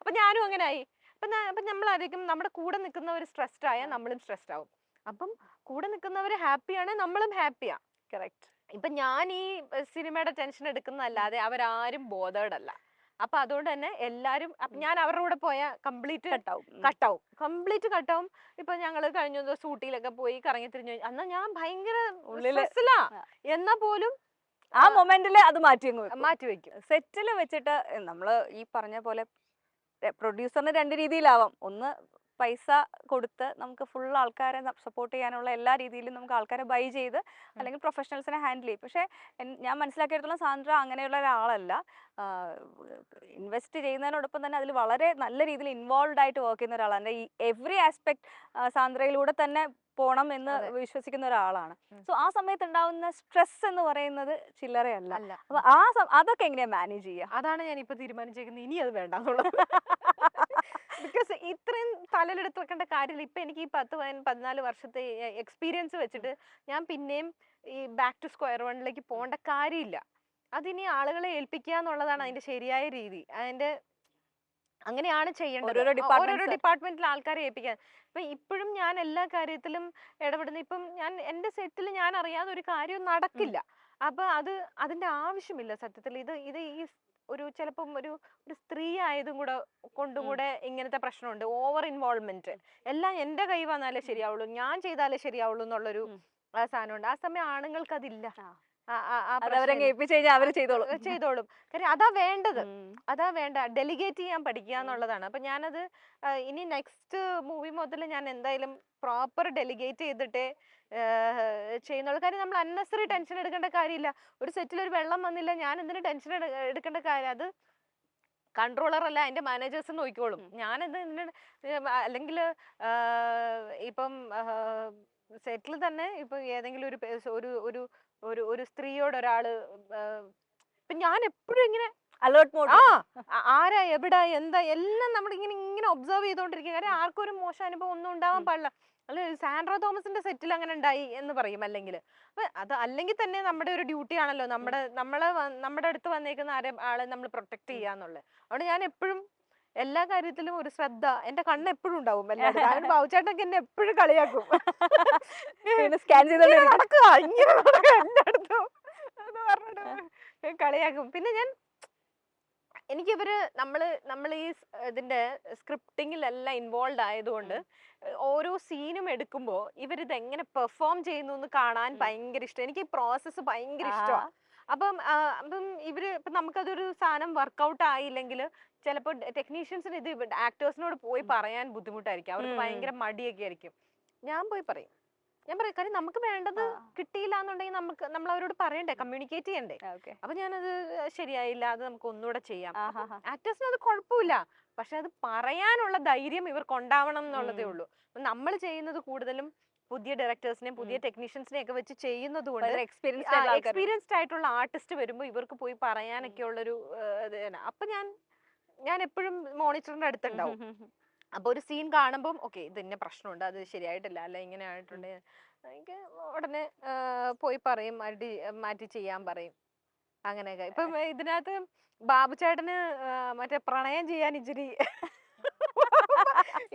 അപ്പൊ ഞാനും അങ്ങനെ ആയി. അപ്പൊ നമ്മളായിരിക്കും നമ്മുടെ കൂടെ നിൽക്കുന്നവർ സ്ട്രെസ്ഡ് ആയാൽ നമ്മളും സ്ട്രെസ്ഡ് ആവും. അപ്പം കൂടെ നിൽക്കുന്നവര് ഹാപ്പിയാണ്, നമ്മളും ഹാപ്പിയാ. കറക്റ്റ്. ഇപ്പൊ ഞാൻ ഈ സിനിമയുടെ ടെൻഷൻ എടുക്കുന്നതല്ലാതെ അവരാരും ബോധേഡ് അല്ല. അപ്പൊ അതുകൊണ്ട് തന്നെ എല്ലാരും, ഞാൻ അവരുടെ കൂടെ പോയാൽ കംപ്ലീറ്റ് കട്ടാവും. ഇപ്പൊ ഞങ്ങള് കഴിഞ്ഞ ദിവസം ഊട്ടിയിലൊക്കെ പോയി കറങ്ങി തിരിഞ്ഞു, അന്നാ ഞാൻ ഭയങ്കര സ്ട്രെസ്സിലാ. എന്നാ പോലും ആ മൊമെന്റില് അത് മാറ്റി വെക്കും. സെറ്റില് വെച്ചിട്ട് നമ്മള് ഈ പറഞ്ഞ പോലെ പ്രൊഡ്യൂസറിന് രണ്ട് രീതിയിലാവാം. ഒന്ന് പൈസ കൊടുത്ത് നമുക്ക് ഫുൾ ആൾക്കാരെ സപ്പോർട്ട് ചെയ്യാനുള്ള എല്ലാ രീതിയിലും നമുക്ക് ആൾക്കാരെ ബൈ ചെയ്ത് അല്ലെങ്കിൽ പ്രൊഫഷണൽസിനെ ഹാൻഡിൽ ചെയ്യും. പക്ഷേ ഞാൻ മനസ്സിലാക്കിയെടുത്തോളം സാന്ദ്ര അങ്ങനെയുള്ള ഒരാളല്ല. ഇൻവെസ്റ്റ് ചെയ്യുന്നതിനോടൊപ്പം തന്നെ അതിൽ വളരെ നല്ല രീതിയിൽ ഇൻവോൾവ് ആയിട്ട് വർക്ക് ചെയ്യുന്ന ഒരാളാണ്. ഈ എവറി ആസ്പെക്ട് സാന്ദ്രയിലൂടെ തന്നെ പോണം എന്ന് വിശ്വസിക്കുന്ന ഒരാളാണ്. സോ ആ സമയത്ത് ഉണ്ടാവുന്ന സ്ട്രെസ് എന്ന് പറയുന്നത് ചില്ലറയല്ല. അപ്പൊ അതൊക്കെ എങ്ങനെയാ മാനേജ് ചെയ്യുക? അതാണ് ഞാൻ ഇപ്പൊ തീരുമാനിച്ചേക്കുന്നത്, ഇനി അത് വേണ്ടെന്നുള്ളത്. ബിക്കോസ് ഇത്രയും തലയിലെടുത്ത് വെക്കേണ്ട കാര്യമില്ല. ഇപ്പൊ എനിക്ക് ഈ 10-14 വർഷത്തെ എക്സ്പീരിയൻസ് വെച്ചിട്ട് ഞാൻ പിന്നെയും ഈ ബാക്ക് ടു സ്ക്വയർ വണ്ണിലേക്ക് പോകേണ്ട കാര്യമില്ല. അതിനി ആളുകളെ ഏൽപ്പിക്കുക എന്നുള്ളതാണ് അതിന്റെ ശരിയായ രീതി. അങ്ങനെയാണ് ചെയ്യേണ്ടത്. ഓരോരോ ഡിപ്പാർട്ട്മെന്റിൽ ആൾക്കാരെ ഏൽപ്പിക്കാൻ. ഇപ്പൊ ഇപ്പോഴും ഞാൻ എല്ലാ കാര്യത്തിലും ഇടപെടുന്ന, ഇപ്പം ഞാൻ എന്റെ സെറ്റിൽ ഞാൻ അറിയാതെ ഒരു കാര്യവും നടക്കില്ല. അപ്പൊ അതിന്റെ ആവശ്യമില്ല സത്യത്തിൽ. ഇത് ഈ ചിലപ്പം ഒരു സ്ത്രീ ആയതും കൊണ്ടുകൂടെ ഇങ്ങനത്തെ പ്രശ്നമുണ്ട്. ഓവർ ഇൻവോൾവ്മെന്റ് എല്ലാം എന്റെ കൈ വന്നാലേ ശരിയാവുള്ളൂ, ഞാൻ ചെയ്താലേ ശരിയാവുള്ളൂ എന്നുള്ളൊരു സാധനമുണ്ട്. ആ സമയം ആണുങ്ങൾക്ക് അതില്ല. ചെയ്തോളും. കാര്യം അതാ വേണ്ടത്. ഡെലിഗേറ്റ് ചെയ്യാൻ പഠിക്കുക എന്നുള്ളതാണ്. അപ്പൊ ഞാനത് ഇനി നെക്സ്റ്റ് മൂവി മുതൽ ഞാൻ എന്തായാലും പ്രോപ്പർ ഡെലിഗേറ്റ് ചെയ്തിട്ടേ ചെയ്യുന്നുള്ളൂ. കാര്യം നമ്മൾ അൺനെസറി ടെൻഷൻ എടുക്കേണ്ട കാര്യമില്ല. ഒരു സെറ്റിൽ ഒരു വെള്ളം വന്നില്ല, ഞാൻ എന്തിനു ടെൻഷൻ എടുക്കേണ്ട കാര്യം? അത് കൺട്രോളർ അല്ല, അതിന്റെ മാനേജേഴ്സ് നോക്കിക്കോളും. ഞാനെന്ത് അല്ലെങ്കിൽ ഇപ്പം സെറ്റിൽ തന്നെ ഇപ്പൊ ഏതെങ്കിലും ഒരു സ്ത്രീയോട് ഒരാള്, ഇപ്പൊ ഞാൻ എപ്പോഴും ഇങ്ങനെ അലേർട്ട് മോഡ്, ആരാ എവിടാ എന്താ എല്ലാം നമ്മളിങ്ങനെ ഒബ്സർവ് ചെയ്തോണ്ടിരിക്കുക. കാര്യം ആർക്കും ഒരു മോശം അനുഭവം ഒന്നും ഉണ്ടാവാൻ പാടില്ല. അല്ലെ സാൻഡ്ര തോമസിന്റെ സെറ്റിൽ അങ്ങനെ ഉണ്ടായി എന്ന് പറയും. അല്ലെങ്കിൽ തന്നെ നമ്മുടെ ഒരു ഡ്യൂട്ടി ആണല്ലോ നമ്മുടെ അടുത്ത് വന്നേക്കുന്ന ആളെ നമ്മൾ പ്രൊട്ടക്ട് ചെയ്യാന്നുള്ളത്. അതുകൊണ്ട് ഞാൻ എപ്പോഴും എല്ലാ കാര്യത്തിലും ഒരു ശ്രദ്ധ, എന്റെ കണ്ണ് എപ്പോഴും ഉണ്ടാവും. ബാബുചേട്ടനൊക്കെ എന്നെ എപ്പോഴും കളിയാക്കും, സ്കാൻ ചെയ്ത് നടക്കുക ഇങ്ങനെ നടക്കുക എന്റെ അടുത്തും എന്ന് പറഞ്ഞിട്ട് കളിയാക്കും. പിന്നെ എനിക്കിവര് നമ്മൾ ഈ ഇതിന്റെ സ്ക്രിപ്റ്റിങ്ങിലെല്ലാം ഇൻവോൾവ് ആയതുകൊണ്ട് ഓരോ സീനും എടുക്കുമ്പോ ഇവരിത് എങ്ങനെ പെർഫോം ചെയ്യുന്നു എന്ന് കാണാൻ ഭയങ്കര ഇഷ്ടം. എനിക്ക് ഈ പ്രോസസ്സ് ഭയങ്കര ഇഷ്ടമാണ്. അപ്പം ഇപ്പൊ നമുക്കതൊരു സാധനം വർക്കൗട്ട് ആയില്ലെങ്കിൽ ചിലപ്പോൾ ടെക്നീഷ്യൻസിന് ഇത് ആക്ടേഴ്സിനോട് പോയി പറയാൻ ബുദ്ധിമുട്ടായിരിക്കും. അവർക്ക് ഭയങ്കര മടിയൊക്കെ ആയിരിക്കും. ഞാൻ പറയും, കാര്യം നമുക്ക് വേണ്ടത് കിട്ടിയില്ല എന്നുണ്ടെങ്കിൽ നമ്മൾ അവരോട് പറയണ്ടേ, കമ്മ്യൂണിക്കേറ്റ് ചെയ്യണ്ടേ. അപ്പൊ ഞാനത് ശരിയായില്ല, അത് നമുക്ക് ഒന്നുകൂടെ ചെയ്യാം. ആക്ടേഴ്സിന് അത് കുഴപ്പമില്ല, പക്ഷെ അത് പറയാനുള്ള ധൈര്യം ഇവർക്ക് ഉണ്ടാവണം എന്നുള്ളതേ ഉള്ളൂ. നമ്മൾ ചെയ്യുന്നത് കൂടുതലും പുതിയ ഡയറക്ടേഴ്സിനെയും പുതിയ ടെക്നീഷ്യൻസിനെയും ഒക്കെ വെച്ച് ചെയ്യുന്നത് കൊണ്ട് എക്സ്പീരിയൻസ്ഡ് ആയിട്ടുള്ള ആൾക്കാർ. എക്സ്പീരിയൻസ്ഡ് ആയിട്ടുള്ള ആർട്ടിസ്റ്റ് വരുമ്പോൾ ഇവർക്ക് പോയി പറയാനൊക്കെ ഉള്ളൊരു അപ്പൊ ഞാൻ എപ്പോഴും മോണിറ്ററിന്റെ അടുത്തുണ്ടാവും. അപ്പൊ ഒരു സീൻ കാണുമ്പോൾ ഓക്കെ ഇത് ഇന്ന പ്രശ്നമുണ്ട്, അത് ശരിയായിട്ടില്ല, അല്ല ഇങ്ങനെ ആയിട്ടുണ്ട്, എനിക്ക് ഉടനെ പോയി പറയും, മാറ്റി ചെയ്യാൻ പറയും. അങ്ങനെയൊക്കെ. ഇപ്പം ഇതിനകത്ത് ബാബു ചേട്ടന് മറ്റേ പ്രണയം ചെയ്യാൻ ഇച്ചിരി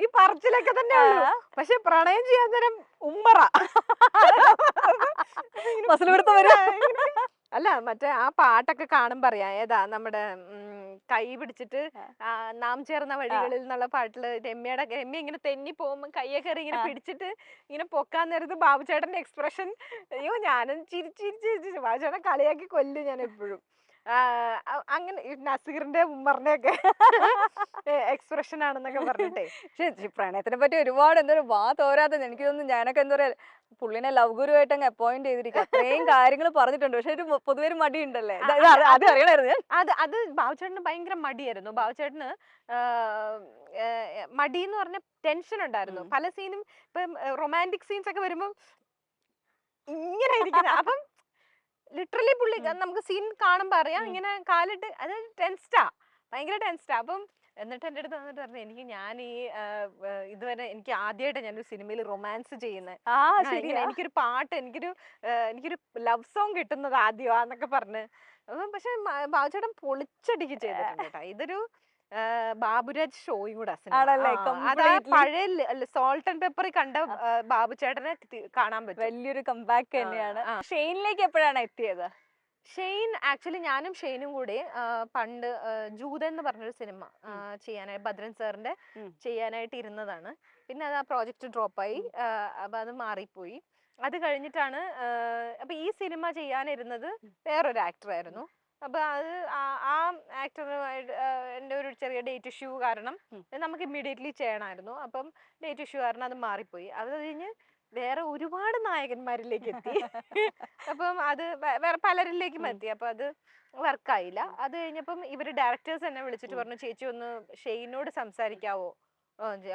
ഈ പറച്ചിലൊക്കെ തന്നെ ഉള്ളൂ. പക്ഷെ പ്രണയം ചെയ്യാൻ നേരം ഉമ്മറ അല്ല, മറ്റേ ആ പാട്ടൊക്കെ കാണുമ്പോ അറിയാം ഏതാ, നമ്മുടെ കൈ പിടിച്ചിട്ട് നാം ചേർന്ന വഴികളിൽ എന്നുള്ള പാട്ടില് രമ്യ ഇങ്ങനെ തെന്നി പോകുമ്പോ കയ്യൊക്കെ ഇങ്ങനെ പിടിച്ചിട്ട് ഇങ്ങനെ പൊക്കാൻ നേരത്ത് ബാബുചേട്ടന്റെ എക്സ്പ്രഷൻ, അയ്യോ ഞാനും ചിരിച്ചിരിച്ച് ബാബുചേട്ടൻ കളിയാക്കി കൊല്ലും ഞാൻ എപ്പോഴും. അങ്ങനെ നസീറിന്റെ ഉമ്മറിന്റെ ഒക്കെ എക്സ്പ്രഷൻ ആണെന്നൊക്കെ പറഞ്ഞിട്ടേ. പക്ഷെ പ്രണയത്തിനെ പറ്റി ഒരുപാട് എന്താ വാ തോരാതെ എനിക്ക് തോന്നുന്നു. ഞാനൊക്കെ എന്താ പറയാ, പുള്ളിനെ ലവ് ഗുരുവായിട്ട് അങ്ങ് അപ്പോയിന്റ് ചെയ്തിരിക്കുക, അത്രയും കാര്യങ്ങൾ പറഞ്ഞിട്ടുണ്ട്. പക്ഷെ ഒരു പൊതുവെ ഒരു മടി ഉണ്ടല്ലേ, അത് അറിയണായിരുന്നു. അത് ബാബുചേട്ടന് ഭയങ്കര മടിയായിരുന്നു. ബാബുചേട്ടന് മടി എന്ന് പറഞ്ഞ ടെൻഷൻ ഉണ്ടായിരുന്നു. പല സീനും ഇപ്പം റൊമാൻറ്റിക് സീൻസ് ഒക്കെ വരുമ്പോ ഇങ്ങനെ ഇരിക്കുന്നത്. അപ്പം ലിറ്ററലി പുള്ളി നമുക്ക് സീൻ കാണുമ്പോ അറിയാം ഇങ്ങനെ കാലിട്ട് അത് ടെൻസ്ഡാ, ഭയങ്കര ടെൻസ്ഡാ. അപ്പം എന്നിട്ട് എൻ്റെ അടുത്ത് വന്നിട്ട് പറഞ്ഞു, ഞാൻ ഈ ഇതുവരെ എനിക്ക് ആദ്യമായിട്ട് ഞാനൊരു സിനിമയിൽ റൊമാൻസ് ചെയ്യുന്നത്, എനിക്കൊരു പാട്ട് എനിക്കൊരു ലവ് സോങ് കിട്ടുന്നത് ആദ്യമാന്നൊക്കെ പറഞ്ഞ്. പക്ഷെ ബാബുചേട്ടൻ പൊളിച്ചടിക്ക് ചെയ്തിട്ടുണ്ട് കേട്ടോ. ഇതൊരു ബാബുരാജ് ഷോയും കൂടെ അതാ പഴയ സോൾട്ട് ആൻഡ് പെപ്പറിൽ കണ്ട ബാബുചേട്ടനെ കാണാൻ പറ്റും. വലിയൊരു കംബാക്ക് തന്നെയാണ്. ഷെയ്നിലേക്ക് എപ്പോഴാണ് എത്തിയത്? ഷെയ്ൻ ആക്ച്വലി ഞാനും ഷെയ്നും കൂടി പണ്ട് ജൂതൻ എന്ന് പറഞ്ഞൊരു സിനിമ ചെയ്യാനായിട്ട് ഭദ്രൻ സാറിന്റെ ചെയ്യാനായിട്ട് ഇരുന്നതാണ്. പിന്നെ അത് ആ പ്രോജക്റ്റ് ഡ്രോപ്പായി, അപ്പൊ അത് മാറിപ്പോയി. അത് കഴിഞ്ഞിട്ടാണ് അപ്പൊ ഈ സിനിമ ചെയ്യാനിരുന്നത് വേറൊരു ആക്ടറായിരുന്നു. അപ്പൊ അത് ആ ആക്ടറുമായിട്ട് എൻ്റെ ഒരു ചെറിയ ഡേറ്റ് ഇഷ്യൂ കാരണം നമുക്ക് ഇമ്മീഡിയറ്റ്ലി ചെയ്യണമായിരുന്നു. അപ്പം ഡേറ്റ് ഇഷ്യൂ കാരണം അത് മാറിപ്പോയി. അത് കഴിഞ്ഞ് വേറെ ഒരുപാട് നായകന്മാരിലേക്ക് എത്തി. അപ്പം അത് വേറെ പലരിലേക്കും എത്തി. അപ്പൊ അത് വർക്കായില്ല. അത് കഴിഞ്ഞപ്പം ഇവര് ഡയറക്ടേഴ്സ് എന്നെ വിളിച്ചിട്ട് പറഞ്ഞു, ചേച്ചി ഒന്ന് ഷെയ്നോട് സംസാരിക്കാവോ?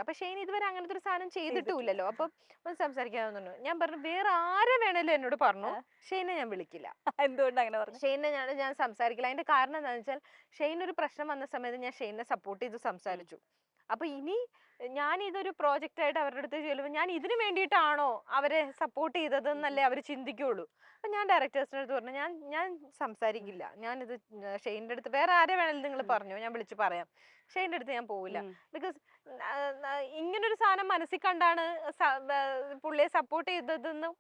അപ്പൊ ഷെയ്ൻ ഇതുവരെ അങ്ങനത്തെ ഒരു സാധനം ചെയ്തിട്ടുമില്ലല്ലോ, അപ്പൊ ഒന്ന് സംസാരിക്കാവുന്നു. ഞാൻ പറഞ്ഞു വേറെ ആരെ വേണേലും എന്നോട് പറഞ്ഞു, ഷെയ്നെ ഞാൻ വിളിക്കില്ല. എന്തുകൊണ്ട് അങ്ങനെ പറഞ്ഞു? ഷെയ്നെ ഞാൻ സംസാരിക്കില്ല. അതിന്റെ കാരണം എന്താണെന്ന് വെച്ചാൽ ഷെയ്ൻ ഒരു പ്രശ്നം വന്ന സമയത്ത് ഞാൻ ഷെയ്നെ സപ്പോർട്ട് ചെയ്ത് സംസാരിച്ചു. അപ്പൊ ഇനി ഞാൻ ഇതൊരു പ്രോജക്റ്റ് ആയിട്ട് അവരുടെ അടുത്ത് ചെല്ലുമ്പോൾ ഞാൻ ഇതിനു വേണ്ടിയിട്ടാണോ അവരെ സപ്പോർട്ട് ചെയ്തത് എന്നല്ലേ അവർ ചിന്തിക്കുള്ളൂ. അപ്പൊ ഞാൻ ഡയറക്ടേഴ്സിന്റെ അടുത്ത് പറഞ്ഞു, ഞാൻ സംസാരിക്കില്ല, ഞാനിത് ഷെയ്ൻ്റെ അടുത്ത് വേറെ ആരെ വേണമെങ്കിലും നിങ്ങൾ പറഞ്ഞു, ഞാൻ വിളിച്ച് പറയാം, ഷെയ്ൻ്റെ അടുത്ത് ഞാൻ പോവില്ല. ബിക്കോസ് ഇങ്ങനൊരു സാധനം മനസ്സിൽ കണ്ടാണ് പുള്ളിയെ സപ്പോർട്ട് ചെയ്തതെന്ന്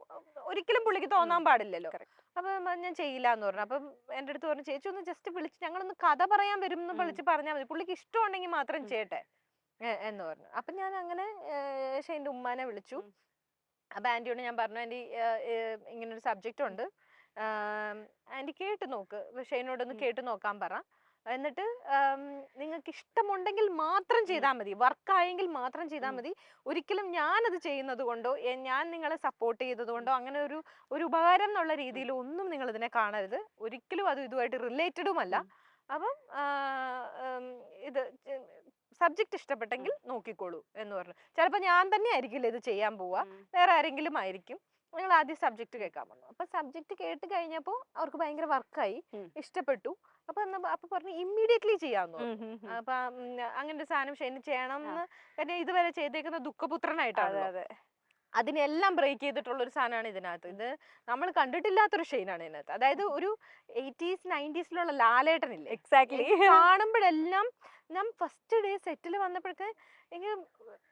ഒരിക്കലും പുള്ളിക്ക് തോന്നാൻ പാടില്ലല്ലോ. അപ്പൊ ഞാൻ ചെയ്യില്ല എന്ന് പറഞ്ഞു. അപ്പം എൻ്റെ അടുത്ത് പറഞ്ഞു, ചേച്ചി ഒന്ന് ജസ്റ്റ് വിളിച്ച് ഞങ്ങളൊന്ന് കഥ പറയാൻ വരും എന്ന് വിളിച്ച് പറഞ്ഞാൽ മതി, പുള്ളിക്ക് ഇഷ്ടമുണ്ടെങ്കിൽ മാത്രം ചെയ്യട്ടെ എന്ന് പറഞ്ഞു. അപ്പൊ ഞാൻ അങ്ങനെ ഷെയ്ൻ്റെ ഉമ്മാനെ വിളിച്ചു. അപ്പൊ ആന്റിയോട് ഞാൻ പറഞ്ഞു, ആന്റി ഇങ്ങനൊരു സബ്ജക്റ്റ് ഉണ്ട്, ആന്റി കേട്ട് നോക്ക്, ഷെയ്നോടൊന്ന് കേട്ട് നോക്കാൻ പറ, എന്നിട്ട് നിങ്ങൾക്ക് ഇഷ്ടമുണ്ടെങ്കിൽ മാത്രം ചെയ്താൽ മതി, വർക്കായെങ്കിൽ മാത്രം ചെയ്താൽ മതി. ഒരിക്കലും ഞാനത് ചെയ്യുന്നത് കൊണ്ടോ ഞാൻ നിങ്ങളെ സപ്പോർട്ട് ചെയ്തത് കൊണ്ടോ അങ്ങനെ ഒരു ഉപകാരം എന്നുള്ള രീതിയിൽ ഒന്നും നിങ്ങൾ ഇതിനെ കാണരുത്, ഒരിക്കലും അത് ഇതുമായിട്ട് റിലേറ്റഡുമല്ല. അപ്പം ഇത് സബ്ജക്റ്റ് ഇഷ്ടപ്പെട്ടെങ്കിൽ നോക്കിക്കോളൂ എന്ന് പറഞ്ഞു. ചിലപ്പോ ഞാൻ തന്നെ ആയിരിക്കില്ല ഇത് ചെയ്യാൻ പോവാ, വേറെ ആരെങ്കിലും ആയിരിക്കും, നിങ്ങൾ ആദ്യം സബ്ജക്റ്റ് കേൾക്കാൻ പറഞ്ഞു. അപ്പൊ സബ്ജക്റ്റ് കേട്ട് കഴിഞ്ഞപ്പോ അവർക്ക് ഭയങ്കര വർക്കായി, ഇഷ്ടപ്പെട്ടു. അപ്പൊ പറഞ്ഞു ഇമ്മീഡിയറ്റ്ലി ചെയ്യാന്ന് പറഞ്ഞു. അപ്പൊ അങ്ങനെ ഒരു സാധനം ഷെയ്ന് ചെയ്യണം എന്ന്, കാരണം ഇതുവരെ ചെയ്തേക്കുന്ന ദുഃഖപുത്രനായിട്ടാണ്. അതിനെല്ലാം ബ്രേക്ക് ചെയ്തിട്ടുള്ള ഒരു സാധനമാണ് ഇതിനകത്ത്. ഇത് നമ്മൾ കണ്ടിട്ടില്ലാത്തൊരു ഷെയ്നാണ് ഇതിനകത്ത്. അതായത് ഒരു 80s 90s ലാലേട്ടനില്ലേ, എക്സാക്ട്ലി കാണുമ്പോഴെല്ലാം ഞാൻ ഫസ്റ്റ് ഡേ സെറ്റിൽ വന്നപ്പോഴത്തെ എനിക്ക്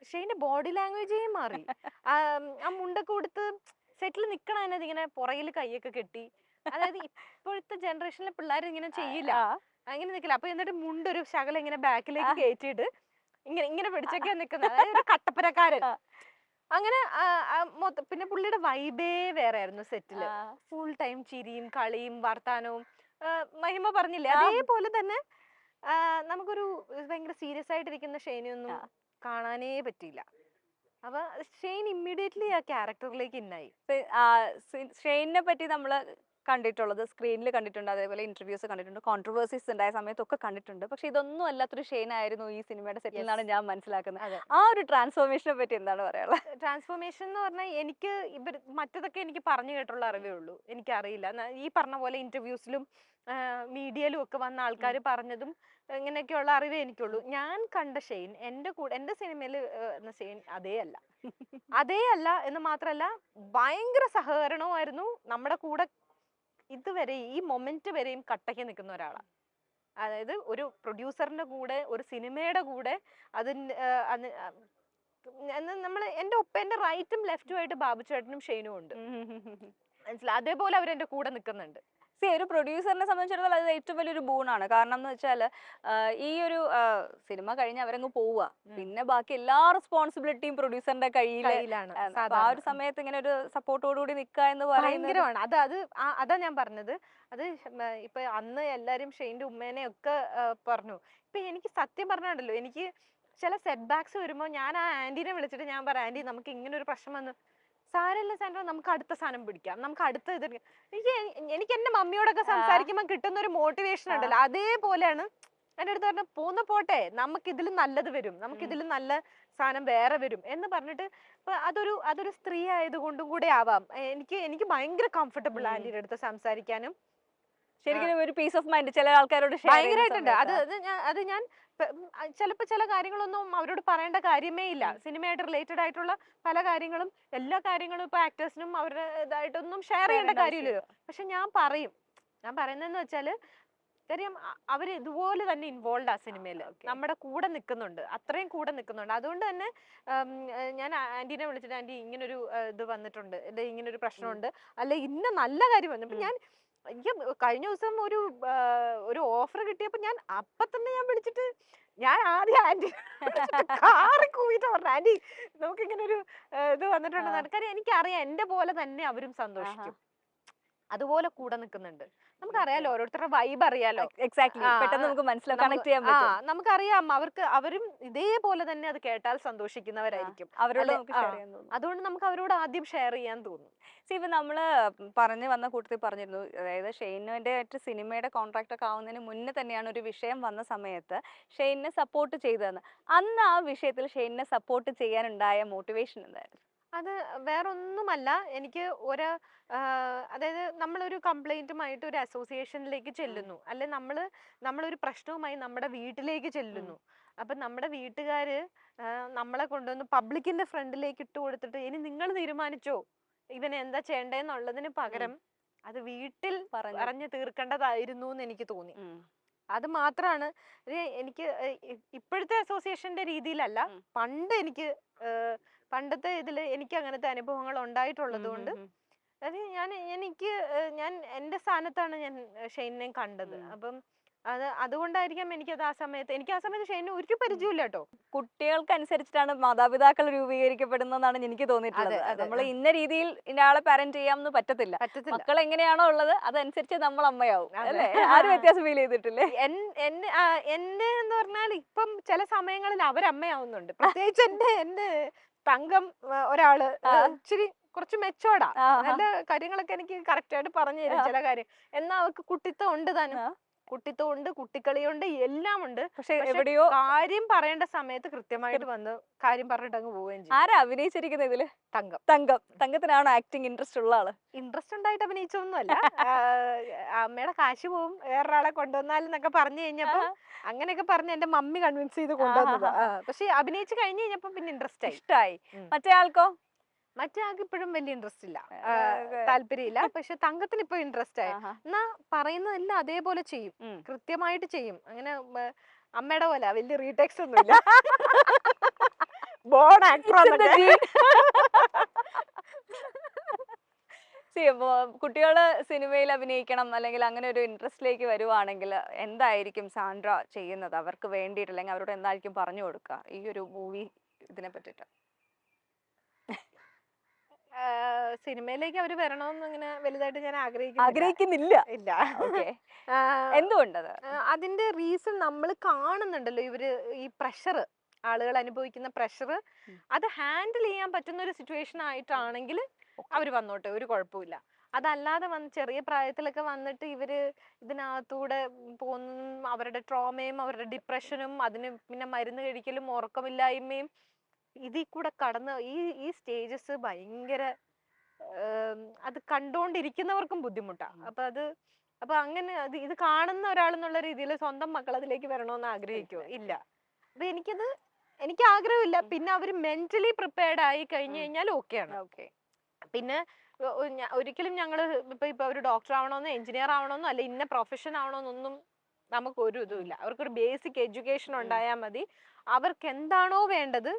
ഷെയ്ന്റെ ബോഡി ലാംഗ്വേജേ മാറി. ആ മുണ്ടൊക്കെ കൊടുത്ത് സെറ്റിൽ നിക്കണ തന്നെ ഇങ്ങനെ പുറകിൽ കൈയൊക്കെ കെട്ടി, അതായത് ഇപ്പോഴത്തെ ജനറേഷനിലെ പിള്ളേർ ഇങ്ങനെ ചെയ്യില്ല, അങ്ങനെ നിക്കില്ല. അപ്പൊ എന്നിട്ട് മുണ്ടൊരു ശകലം ഇങ്ങനെ ബാക്കിലേക്ക് കയറ്റിയിട്ട് ഇങ്ങനെ പിടിച്ചൊക്കെ നിക്കുന്നത്, അതായത് ഒരു കട്ടപ്പനക്കാരൻ. അങ്ങനെ പിന്നെ പുള്ളിയുടെ വൈബേ വേറെ ആയിരുന്നു സെറ്റില്. ഫുൾ ടൈം ചിരിയും കളിയും വർത്താനവും. മഹിമ പറഞ്ഞില്ലേ അതേപോലെ തന്നെ നമുക്കൊരു ഭയങ്കര സീരിയസ് ആയിട്ടിരിക്കുന്ന ഷെയ്നെയൊന്നും കാണാനേ പറ്റിയില്ല. അപ്പൊ ഷെയ്ൻ ഇമ്മീഡിയറ്റ്ലി ആ ക്യാരക്ടറിലേക്ക് ഇന്നായി. ഷെയ്നിനെ പറ്റി നമ്മള് കണ്ടിട്ടുള്ളത്, സ്ക്രീനിൽ കണ്ടിട്ടുണ്ട്, അതേപോലെ ഇന്റർവ്യൂസ് കണ്ടിട്ടുണ്ട്, കോൺട്രവേഴ്സീസ് ഉണ്ടായ സമയത്തൊക്കെ കണ്ടിട്ടുണ്ട്. പക്ഷെ ഇതൊന്നും അല്ലാത്തൊരു ഷെയ്ൻ ആയിരുന്നു ഈ സിനിമയുടെ സെറ്റിൽ നിന്നാണ് ഞാൻ മനസ്സിലാക്കുന്നത്. അതെ. ആ ഒരു ട്രാൻസ്ഫോർമേഷനെ പറ്റി എന്താണ് പറയാനുള്ളത്? ട്രാൻസ്ഫോർമേഷൻ എന്ന് പറഞ്ഞാൽ എനിക്ക് മറ്റതൊക്കെ എനിക്ക് പറഞ്ഞു കേട്ടുള്ള അറിവേ ഉള്ളൂ, എനിക്കറിയില്ല. ഈ പറഞ്ഞ പോലെ ഇന്റർവ്യൂസിലും മീഡിയയിലും ഒക്കെ വന്ന ആൾക്കാർ പറഞ്ഞതും ഇങ്ങനെയൊക്കെയുള്ള അറിവേ എനിക്കുള്ളൂ. ഞാൻ കണ്ട ഷെയ്ൻ എന്റെ സിനിമയിൽ ഷെയ്ൻ അതേ അല്ല എന്ന് മാത്രമല്ല ഭയങ്കര സഹകരണവുമായിരുന്നു. നമ്മുടെ കൂടെ ഇതുവരെ ഈ മൊമെന്റ് വരെയും കട്ടയ്ക്ക് നിൽക്കുന്ന ഒരാളാണ്. അതായത് ഒരു പ്രൊഡ്യൂസറിന്റെ കൂടെ ഒരു സിനിമയുടെ കൂടെ നമ്മൾ എന്റെ എന്റെ റൈറ്റും ലെഫ്റ്റും ആയിട്ട് ബാബു ചേട്ടനും ഷെയ്നും ഉണ്ട്. മനസ്സിലായി, അതേപോലെ അവരെന്റെ കൂടെ നിൽക്കുന്നുണ്ട്. ഒരു പ്രൊഡ്യൂസറിനെ സംബന്ധിച്ചിടത്തോളം അത് ഏറ്റവും വലിയൊരു ബൂണാണ്. കാരണം എന്ന് വെച്ചാൽ ഈ ഒരു സിനിമ കഴിഞ്ഞ് അവരങ്ങ് പോവുക, പിന്നെ ബാക്കി എല്ലാ റെസ്പോൺസിബിലിറ്റിയും പ്രൊഡ്യൂസറിന്റെ കയ്യിലാണ്. ആ ഒരു സമയത്ത് ഇങ്ങനെ ഒരു സപ്പോർട്ടോടുകൂടി നിൽക്കുക എന്ന് പറയുന്നത് ഭയങ്കരമാണ്. അതാ ഞാൻ പറഞ്ഞത്. അത് ഇപ്പൊ അന്ന് എല്ലാരും ഷെയ്ന്റെ ഉമ്മേനെ ഒക്കെ പറഞ്ഞു. ഇപ്പൊ എനിക്ക് സത്യം പറഞ്ഞാണ്ടല്ലോ, എനിക്ക് ചില സെറ്റ് ബാക്സ് വരുമ്പോ ഞാൻ ആ ആന്റീനെ വിളിച്ചിട്ട് ഞാൻ പറയാം, ആന്റി നമുക്ക് ഇങ്ങനെ ഒരു പ്രശ്നം വന്നു. സാരല്ല സാൻഡ്രോ, നമുക്ക് അടുത്ത സാധനം പിടിക്കാം, നമുക്ക് അടുത്ത ഇത്. എനിക്ക് എന്റെ മമ്മിയോടൊക്കെ സംസാരിക്കുമ്പോൾ കിട്ടുന്ന ഒരു മോട്ടിവേഷൻ ഉണ്ടല്ലോ, അതേപോലെയാണ് എന്റെ അടുത്ത് പറഞ്ഞ പോന്ന പോട്ടെ, നമുക്ക് ഇതിൽ നല്ലത് വരും, നമുക്ക് ഇതിൽ നല്ല സാധനം വേറെ വരും എന്ന് പറഞ്ഞിട്ട്. അതൊരു സ്ത്രീ ആയതുകൊണ്ടും കൂടെ ആവാം എനിക്ക് ഭയങ്കര കംഫർട്ടബിൾ ആന്റിയുടെ അടുത്ത് സംസാരിക്കാനും. ശരിക്കും ഒരു പീസ് ഓഫ് മൈൻഡ് ചില ആൾക്കാരോട് ഭയങ്കരമായിട്ടുണ്ട്. അത് ഞാൻ ചിലപ്പോ ചില കാര്യങ്ങളൊന്നും അവരോട് പറയേണ്ട കാര്യമേ ഇല്ല. സിനിമയായിട്ട് റിലേറ്റഡ് ആയിട്ടുള്ള പല കാര്യങ്ങളും, എല്ലാ കാര്യങ്ങളും ഇപ്പൊ ആക്ടേഴ്സിനും അവരുടെ ഇതായിട്ടൊന്നും ഷെയർ ചെയ്യേണ്ട കാര്യമില്ലല്ലോ. പക്ഷെ ഞാൻ പറയുന്നതെന്ന് വെച്ചാല്, കാര്യം അവര് ഇതുപോലെ തന്നെ ഇൻവോൾവ് ആ സിനിമയില്, നമ്മുടെ കൂടെ നിൽക്കുന്നുണ്ട്, അത്രയും കൂടെ നിൽക്കുന്നുണ്ട്. അതുകൊണ്ട് തന്നെ ഞാൻ ആന്റീനെ വിളിച്ചിട്ട്, ആന്റി ഇങ്ങനൊരു ഇത് വന്നിട്ടുണ്ട്, ഇങ്ങനൊരു പ്രശ്നമുണ്ട്, അല്ലെ ഇന്ന നല്ല കാര്യം വന്നു. അപ്പൊ എനിക്ക് കഴിഞ്ഞ ദിവസം ഒരു ഓഫർ കിട്ടിയപ്പോ ഞാൻ അപ്പൊ തന്നെ വിളിച്ചിട്ട് ഞാൻ ആദ്യം ആന്റി കാറി കൂവിട്ട് പറഞ്ഞു, ആന്റി നമുക്ക് ഇങ്ങനെ ഒരു ഇത് വന്നിട്ടുണ്ടെന്ന്. കാര്യം എനിക്കറിയാം എന്റെ പോലെ തന്നെ അവരും സന്തോഷിക്കും, അതുപോലെ കൂടെ നിൽക്കുന്നുണ്ട്. നമുക്കറിയാലോ, ഓരോരുത്തരുടെ വൈബ് അറിയാലോ. എക്സാക്ട്ലി, പെട്ടെന്ന് നമുക്ക് മനസ്സിലാക്കാൻ കണക്ട് ചെയ്യാൻ പറ്റും. നമുക്കറിയാം അവരും ഇതേപോലെ തന്നെ അത് കേട്ടാൽ സന്തോഷിക്കുന്നവരായിരിക്കും. അവരോട് നമുക്ക് ഷെയർ ചെയ്യാൻ തോന്നും. അതുകൊണ്ട് നമുക്ക് അവരോട് ആദ്യം ഷെയർ ചെയ്യാൻ തോന്നും. ഇപ്പൊ നമ്മള് പറഞ്ഞു വന്ന കൂട്ടത്തിൽ പറഞ്ഞിരുന്നു, അതായത് ഷെയ്നിന്റെ സിനിമയുടെ കോൺട്രാക്ട് ഒക്കെ ആവുന്നതിന് മുന്നേ തന്നെയാണ് ഒരു വിഷയം വന്ന സമയത്ത് ഷെയ്നിനെ സപ്പോർട്ട് ചെയ്തതെന്ന്. അന്ന് ആ വിഷയത്തിൽ ഷെയ്നിനെ സപ്പോർട്ട് ചെയ്യാനുണ്ടായ മോട്ടിവേഷൻ എന്തായിരുന്നു? അത് വേറൊന്നുമല്ല, എനിക്ക് അതായത് നമ്മളൊരു കംപ്ലൈന്റുമായിട്ട് ഒരു അസോസിയേഷനിലേക്ക് ചെല്ലുന്നു, അല്ലെ നമ്മളൊരു പ്രശ്നവുമായി നമ്മുടെ വീട്ടിലേക്ക് ചെല്ലുന്നു. അപ്പൊ നമ്മുടെ വീട്ടുകാര് നമ്മളെ കൊണ്ടുവന്ന് പബ്ലിക്കിന്റെ ഫ്രണ്ടിലേക്ക് ഇട്ട് കൊടുത്തിട്ട്, ഇനി നിങ്ങൾ തീരുമാനിച്ചോ ഇവനെ എന്താ ചെയ്യേണ്ടതെന്നുള്ളതിന് പകരം അത് വീട്ടിൽ പറഞ്ഞു തീർക്കേണ്ടതായിരുന്നു എന്ന് എനിക്ക് തോന്നി. അത് മാത്രമാണ് എനിക്ക് ഇപ്പോഴത്തെ അസോസിയേഷന്റെ രീതിയിലല്ല, പണ്ടത്തെ ഇതില് എനിക്ക് അങ്ങനത്തെ അനുഭവങ്ങൾ ഉണ്ടായിട്ടുള്ളത് കൊണ്ട് ഞാൻ എന്റെ സ്ഥാനത്താണ് ഞാൻ ഷെയ്നെ കണ്ടത്. അപ്പം അതുകൊണ്ടായിരിക്കാം എനിക്കത് ആ സമയത്ത് ഷെയ്നെ ഒരു പരിചയമില്ല കേട്ടോ. കുട്ടികൾക്ക് അനുസരിച്ചിട്ടാണ് മാതാപിതാക്കൾ രൂപീകരിക്കപ്പെടുന്നതാണ് എനിക്ക് തോന്നിയിട്ടുള്ളത്. നമ്മൾ ഇന്ന രീതിയിൽ ഇന്നയാളെ പാരന്റ് ചെയ്യാമെന്ന് പറ്റത്തില്ല. മക്കൾ എങ്ങനെയാണോ ഉള്ളത് അതനുസരിച്ച് നമ്മൾ അമ്മയാവും, അല്ലേ? ആരും വ്യത്യാസം ഫീൽ ചെയ്തിട്ടില്ലേ? എന്റെ എന്ന് പറഞ്ഞാൽ ഇപ്പം ചില സമയങ്ങളിൽ അവരമ്മയാവുന്നുണ്ട്. പ്രത്യേകിച്ച് എന്റെ തങ്കം ഒരാള് ഇച്ചിരി കുറച്ച് മെച്ചോടാ, നല്ല കാര്യങ്ങളൊക്കെ എനിക്ക് കറക്റ്റ് ആയിട്ട് പറഞ്ഞു തരും ചില കാര്യം. എന്നാ അവർക്ക് കുട്ടിത്തം ഉണ്ട് താനും, കുട്ടിത്തമുണ്ട്, കുട്ടിക്കളിയുണ്ട്, എല്ലാം ഉണ്ട്. പക്ഷെ എവിടെയോ കാര്യം പറയേണ്ട സമയത്ത് കൃത്യമായിട്ട് വന്ന് കാര്യം പറഞ്ഞിട്ട് അങ്ങ് പോവുകയും ചെയ്യും. ആരാ അഭിനയിച്ചിരിക്കുന്നത് ഇതില്? തങ്കത്തിനാണോ ആക്ടിങ് ഇൻട്രസ്റ്റ് ഉള്ള ആള്? ഇൻട്രസ്റ്റ് ഉണ്ടായിട്ട് അഭിനയിച്ചൊന്നുമല്ല. അമ്മയുടെ കാശ് പോവും വേറൊരാളെ കൊണ്ടുവന്നാലെന്നൊക്കെ പറഞ്ഞു കഴിഞ്ഞപ്പോ അങ്ങനെയൊക്കെ പറഞ്ഞ് എന്റെ മമ്മി കൺവിൻസ് ചെയ്ത് കൊണ്ടുവന്നതാ. പക്ഷെ അഭിനയിച്ച് കഴിഞ്ഞ് കഴിഞ്ഞപ്പോ പിന്നെ ഇഷ്ടമായി. മറ്റേ ആൾക്കോ? മറ്റേ ആൾക്ക് ഇപ്പോഴും വലിയ ഇൻട്രസ്റ്റ് ഇല്ല, താല്പര്യമില്ല. പക്ഷെ തങ്കത്തിന് ഇപ്പൊ ഇൻട്രസ്റ്റ് ആയി. എന്നാ പറയുന്നതെല്ലാം അതേപോലെ ചെയ്യും, കൃത്യമായിട്ട് ചെയ്യും. അങ്ങനെ അമ്മയുടെ പോലെ വലിയ റീടേക്സ് ഒന്നുമില്ല. Born actor. കുട്ടികള് സിനിമയിൽ അഭിനയിക്കണം അല്ലെങ്കിൽ അങ്ങനെ ഒരു ഇൻട്രസ്റ്റിലേക്ക് വരുവാണെങ്കിൽ എന്തായിരിക്കും സാൻഡ്ര ചെയ്യുന്നത് അവർക്ക് വേണ്ടിയിട്ട്, അല്ലെങ്കിൽ അവരോട് എന്തായിരിക്കും പറഞ്ഞു കൊടുക്കുക ഈ ഒരു മൂവി ഇതിനെ പറ്റിട്ട്? സിനിമയിലേക്ക് അവര് വരണമെന്ന് അങ്ങനെ വലുതായിട്ട് ഞാൻ ആഗ്രഹിക്കുന്നില്ല. ഇല്ല. എന്തുകൊണ്ടത്? അതിന്റെ റീസൺ നമ്മൾ കാണുന്നുണ്ടല്ലോ, ഇവര് ഈ പ്രഷർ, ആളുകൾ അനുഭവിക്കുന്ന പ്രഷർ, അത് ഹാൻഡിൽ ചെയ്യാൻ പറ്റുന്ന ഒരു സിറ്റുവേഷൻ ആയിട്ടാണെങ്കിൽ അവര് വന്നോട്ടെ, ഒരു കുഴപ്പമില്ല. അതല്ലാതെ വന്ന് ചെറിയ പ്രായത്തിലൊക്കെ വന്നിട്ട് ഇവര് ഇതിനകത്തൂടെ പോകുന്നതും അവരുടെ ട്രോമയും അവരുടെ ഡിപ്രഷനും അതിന് പിന്നെ മരുന്ന് കഴിക്കലും ഉറക്കമില്ലായ്മയും ഇതിൽ കൂടെ കടന്ന് ഈ സ്റ്റേജസ് ഭയങ്കര അത് കണ്ടുകൊണ്ടിരിക്കുന്നവർക്കും ബുദ്ധിമുട്ടാ. അപ്പൊ അങ്ങനെ ഇത് കാണുന്ന ഒരാളെന്നുള്ള രീതിയിൽ സ്വന്തം മക്കൾ അതിലേക്ക് വരണമെന്ന് ആഗ്രഹിക്കുമോ? ഇല്ല. അപ്പൊ എനിക്ക് ആഗ്രഹമില്ല. പിന്നെ അവര് മെന്റലി പ്രിപ്പയർഡ് ആയി കഴിഞ്ഞു കഴിഞ്ഞാൽ ഓക്കെയാണ്. ഓക്കെ. പിന്നെ ഒരിക്കലും ഞങ്ങള് ഇപ്പൊ ഒരു ഡോക്ടർ ആവണമെന്നോ എഞ്ചിനീയർ ആവണമെന്നോ അല്ല ഇന്ന പ്രൊഫഷൻ ആവണമെന്നൊന്നും നമുക്ക് ഒരു ഇതുമില്ല. അവർക്കൊരു ബേസിക് എഡ്യൂക്കേഷൻ ഉണ്ടായാൽ മതി. അവർക്ക് എന്താണോ വേണ്ടത്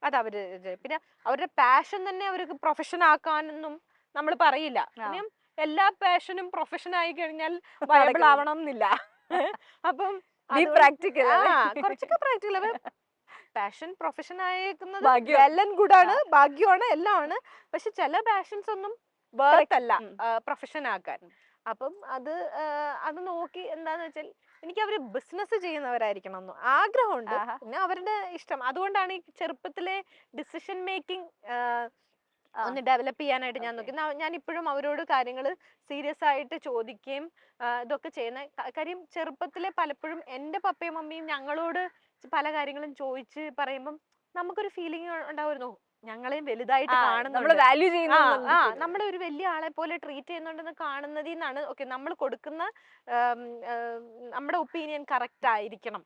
അത് അവര് പിന്നെ അവരുടെ പാഷൻ തന്നെ അവർക്ക് പ്രൊഫഷൻ ആക്കാനൊന്നും നമ്മൾ പറയില്ല. ഇനിയും എല്ലാ പാഷനും പ്രൊഫഷൻ ആയി കഴിഞ്ഞാൽ വയബിൾ ആവണം എന്നില്ല. അപ്പം പ്രാക്ടിക്കൽ കുറച്ചൊക്കെ പ്രാക്ടിക്കൽ. പാഷൻ പ്രൊഫഷൻ ആയേക്കുന്നത് വെൽ ആൻഡ് ഗുഡ് ആണ്, ഭാഗ്യമാണ്, എല്ലാം ആണ്. പക്ഷെ ചില പാഷൻസ് ഒന്നും വേർത്തല്ല പ്രൊഫഷൻ ആക്കാൻ. അപ്പം അത് നോക്കി എന്താന്ന് വെച്ചാൽ എനിക്ക് അവര് ബിസിനസ് ചെയ്യുന്നവരായിരിക്കണം എന്ന് ആഗ്രഹമുണ്ട്. പിന്നെ അവരുടെ ഇഷ്ടം. അതുകൊണ്ടാണ് ഈ ചെറുപ്പത്തിലെ ഡിസിഷൻ മേക്കിംഗ് ഒന്ന് ഡെവലപ്പ് ചെയ്യാനായിട്ട് ഞാൻ നോക്കി. ഞാൻ ഇപ്പോഴും അവരോട് കാര്യങ്ങൾ സീരിയസ് ആയിട്ട് ചോദിക്കുകയും ഇതൊക്കെ ചെയ്യുന്ന കാര്യം. ചെറുപ്പത്തിലെ പലപ്പോഴും എൻ്റെ പപ്പയും മമ്മിയും ഞങ്ങളോട് പല കാര്യങ്ങളും ചോദിച്ച് പറയുമ്പം നമുക്കൊരു ഫീലിംഗ് ഉണ്ടാവുമായിരുന്നു, ഞങ്ങളെയും വലുതായിട്ട് കാണുന്നുണ്ട്, നമ്മളെ ഒരു വലിയ ആളെ പോലെ ട്രീറ്റ് ചെയ്യുന്നുണ്ടെന്ന് കാണുന്നതിൽ നിന്നാണ് ഓക്കെ നമ്മൾ കൊടുക്കുന്ന നമ്മുടെ ഒപ്പീനിയൻ കറക്റ്റ് ആയിരിക്കണം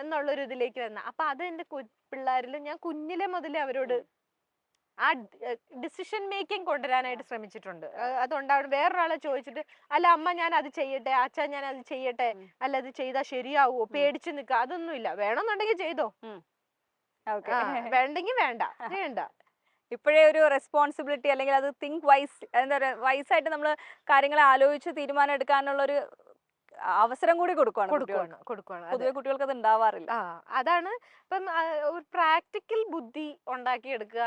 എന്നുള്ളൊരു ഇതിലേക്ക് വരുന്ന. അപ്പൊ അത് എൻ്റെ പിള്ളേരിൽ ഞാൻ കുഞ്ഞിലെ മുതലേ അവരോട് ആ ഡിസിഷൻ മേക്കിംഗ് കൊണ്ടുവരാനായിട്ട് ശ്രമിച്ചിട്ടുണ്ട്. അതുകൊണ്ടാണ് വേറൊരാളെ ചോദിച്ചിട്ട് അല്ല അമ്മ ഞാൻ അത് ചെയ്യട്ടെ, അച്ഛാ ഞാൻ അത് ചെയ്യട്ടെ, അല്ല അത് ചെയ്താൽ ശരിയാവോ, പേടിച്ച് നിൽക്കുക, അതൊന്നുമില്ല. വേണമെന്നുണ്ടെങ്കിൽ ചെയ്തോ, വേണ്ടെങ്കിൽ വേണ്ട, ചെയ്യണ്ട. ഇപ്പോഴേ ഒരു റെസ്പോൺസിബിലിറ്റി അല്ലെങ്കിൽ അത് തിങ്ക് വൈസ്, എന്താ പറയുക, വൈസായിട്ട് നമ്മൾ കാര്യങ്ങളെ ആലോചിച്ച് തീരുമാനം എടുക്കാനുള്ള ഒരു അവസരം കൂടി കൊടുക്കുകയാണ്. പൊതുവെ കുട്ടികൾക്ക് അത് ഉണ്ടാവാറില്ല. അതാണ് ഇപ്പം ഒരു പ്രാക്ടിക്കൽ ബുദ്ധി ഉണ്ടാക്കിയെടുക്കുക,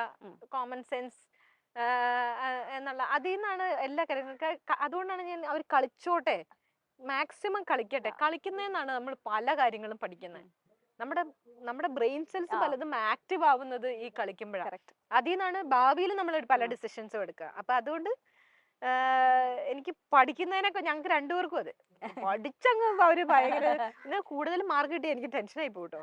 കോമൺ സെൻസ് എന്നുള്ള അതിൽ നിന്നാണ് എല്ലാ കാര്യങ്ങളും. അതുകൊണ്ടാണ് ഞാൻ അവർ കളിച്ചോട്ടെ, മാക്സിമം കളിക്കട്ടെ, കളിക്കുന്നതെന്നാണ് നമ്മൾ പല കാര്യങ്ങളും പഠിക്കുന്നത്. നമ്മുടെ ബ്രെയിൻ സെൽസ് പലതും ആക്റ്റീവ് ആവുന്നത് ഈ കളിക്കുമ്പോഴാണ്. അതിൽ നിന്നാണ് ഭാവിയിൽ നമ്മൾ പല ഡിസിഷൻസും എടുക്കുക. അപ്പൊ അതുകൊണ്ട് എനിക്ക് പഠിക്കുന്നതിനൊക്കെ ഞങ്ങൾക്ക് രണ്ടുപേർക്കും അത് പഠിച്ചങ്ങ് അവര് ഭയങ്കര കൂടുതൽ മാർക്ക് കിട്ടി എനിക്ക് ടെൻഷനായി പോട്ടോ.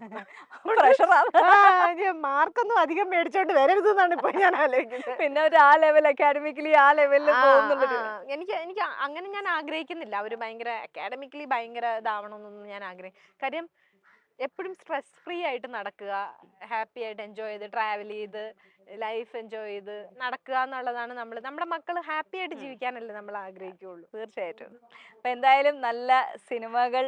മാർക്കൊന്നും അധികം മേടിച്ചോണ്ട് വരരുതെന്നാണ് ഇപ്പൊ ഞാൻ ആലോചിക്കുന്നത്. പിന്നെ ഒരു ആ ലെവൽ അക്കാഡമിക്കലി ആ ലെവലിൽ എനിക്ക് അങ്ങനെ ഞാൻ ആഗ്രഹിക്കുന്നില്ല. അവര് ഭയങ്കര അക്കാഡമിക്കലി ഭയങ്കര ഇതാവണമെന്നൊന്നും ഞാൻ കാര്യം എപ്പോഴും സ്ട്രെസ് ഫ്രീ ആയിട്ട് നടക്കുക, ഹാപ്പി ആയിട്ട് എൻജോയ് ചെയ്ത് ട്രാവൽ ചെയ്ത് ലൈഫ് എൻജോയ് ചെയ്ത് നടക്കുക എന്നുള്ളതാണ്. നമ്മുടെ മക്കൾ ഹാപ്പി ആയിട്ട് ജീവിക്കാനല്ലേ നമ്മൾ ആഗ്രഹിക്കുകയുള്ളൂ. തീർച്ചയായിട്ടും. അപ്പൊ എന്തായാലും നല്ല സിനിമകൾ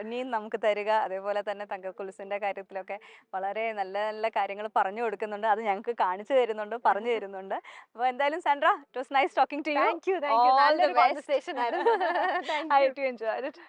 ഇനിയും നമുക്ക് തരിക. അതേപോലെ തന്നെ തങ്കക്കൊലുസിന്റെ കാര്യത്തിലൊക്കെ വളരെ നല്ല നല്ല കാര്യങ്ങൾ പറഞ്ഞു കൊടുക്കുന്നുണ്ട്, അത് ഞങ്ങൾക്ക് കാണിച്ചു തരുന്നുണ്ട്, പറഞ്ഞു തരുന്നുണ്ട്. അപ്പൊ എന്തായാലും Sandra, it was nice talking to you. Thank you. നല്ലൊരു കോൺവെർസേഷൻ ആയിരുന്നു. I hope you enjoyed it.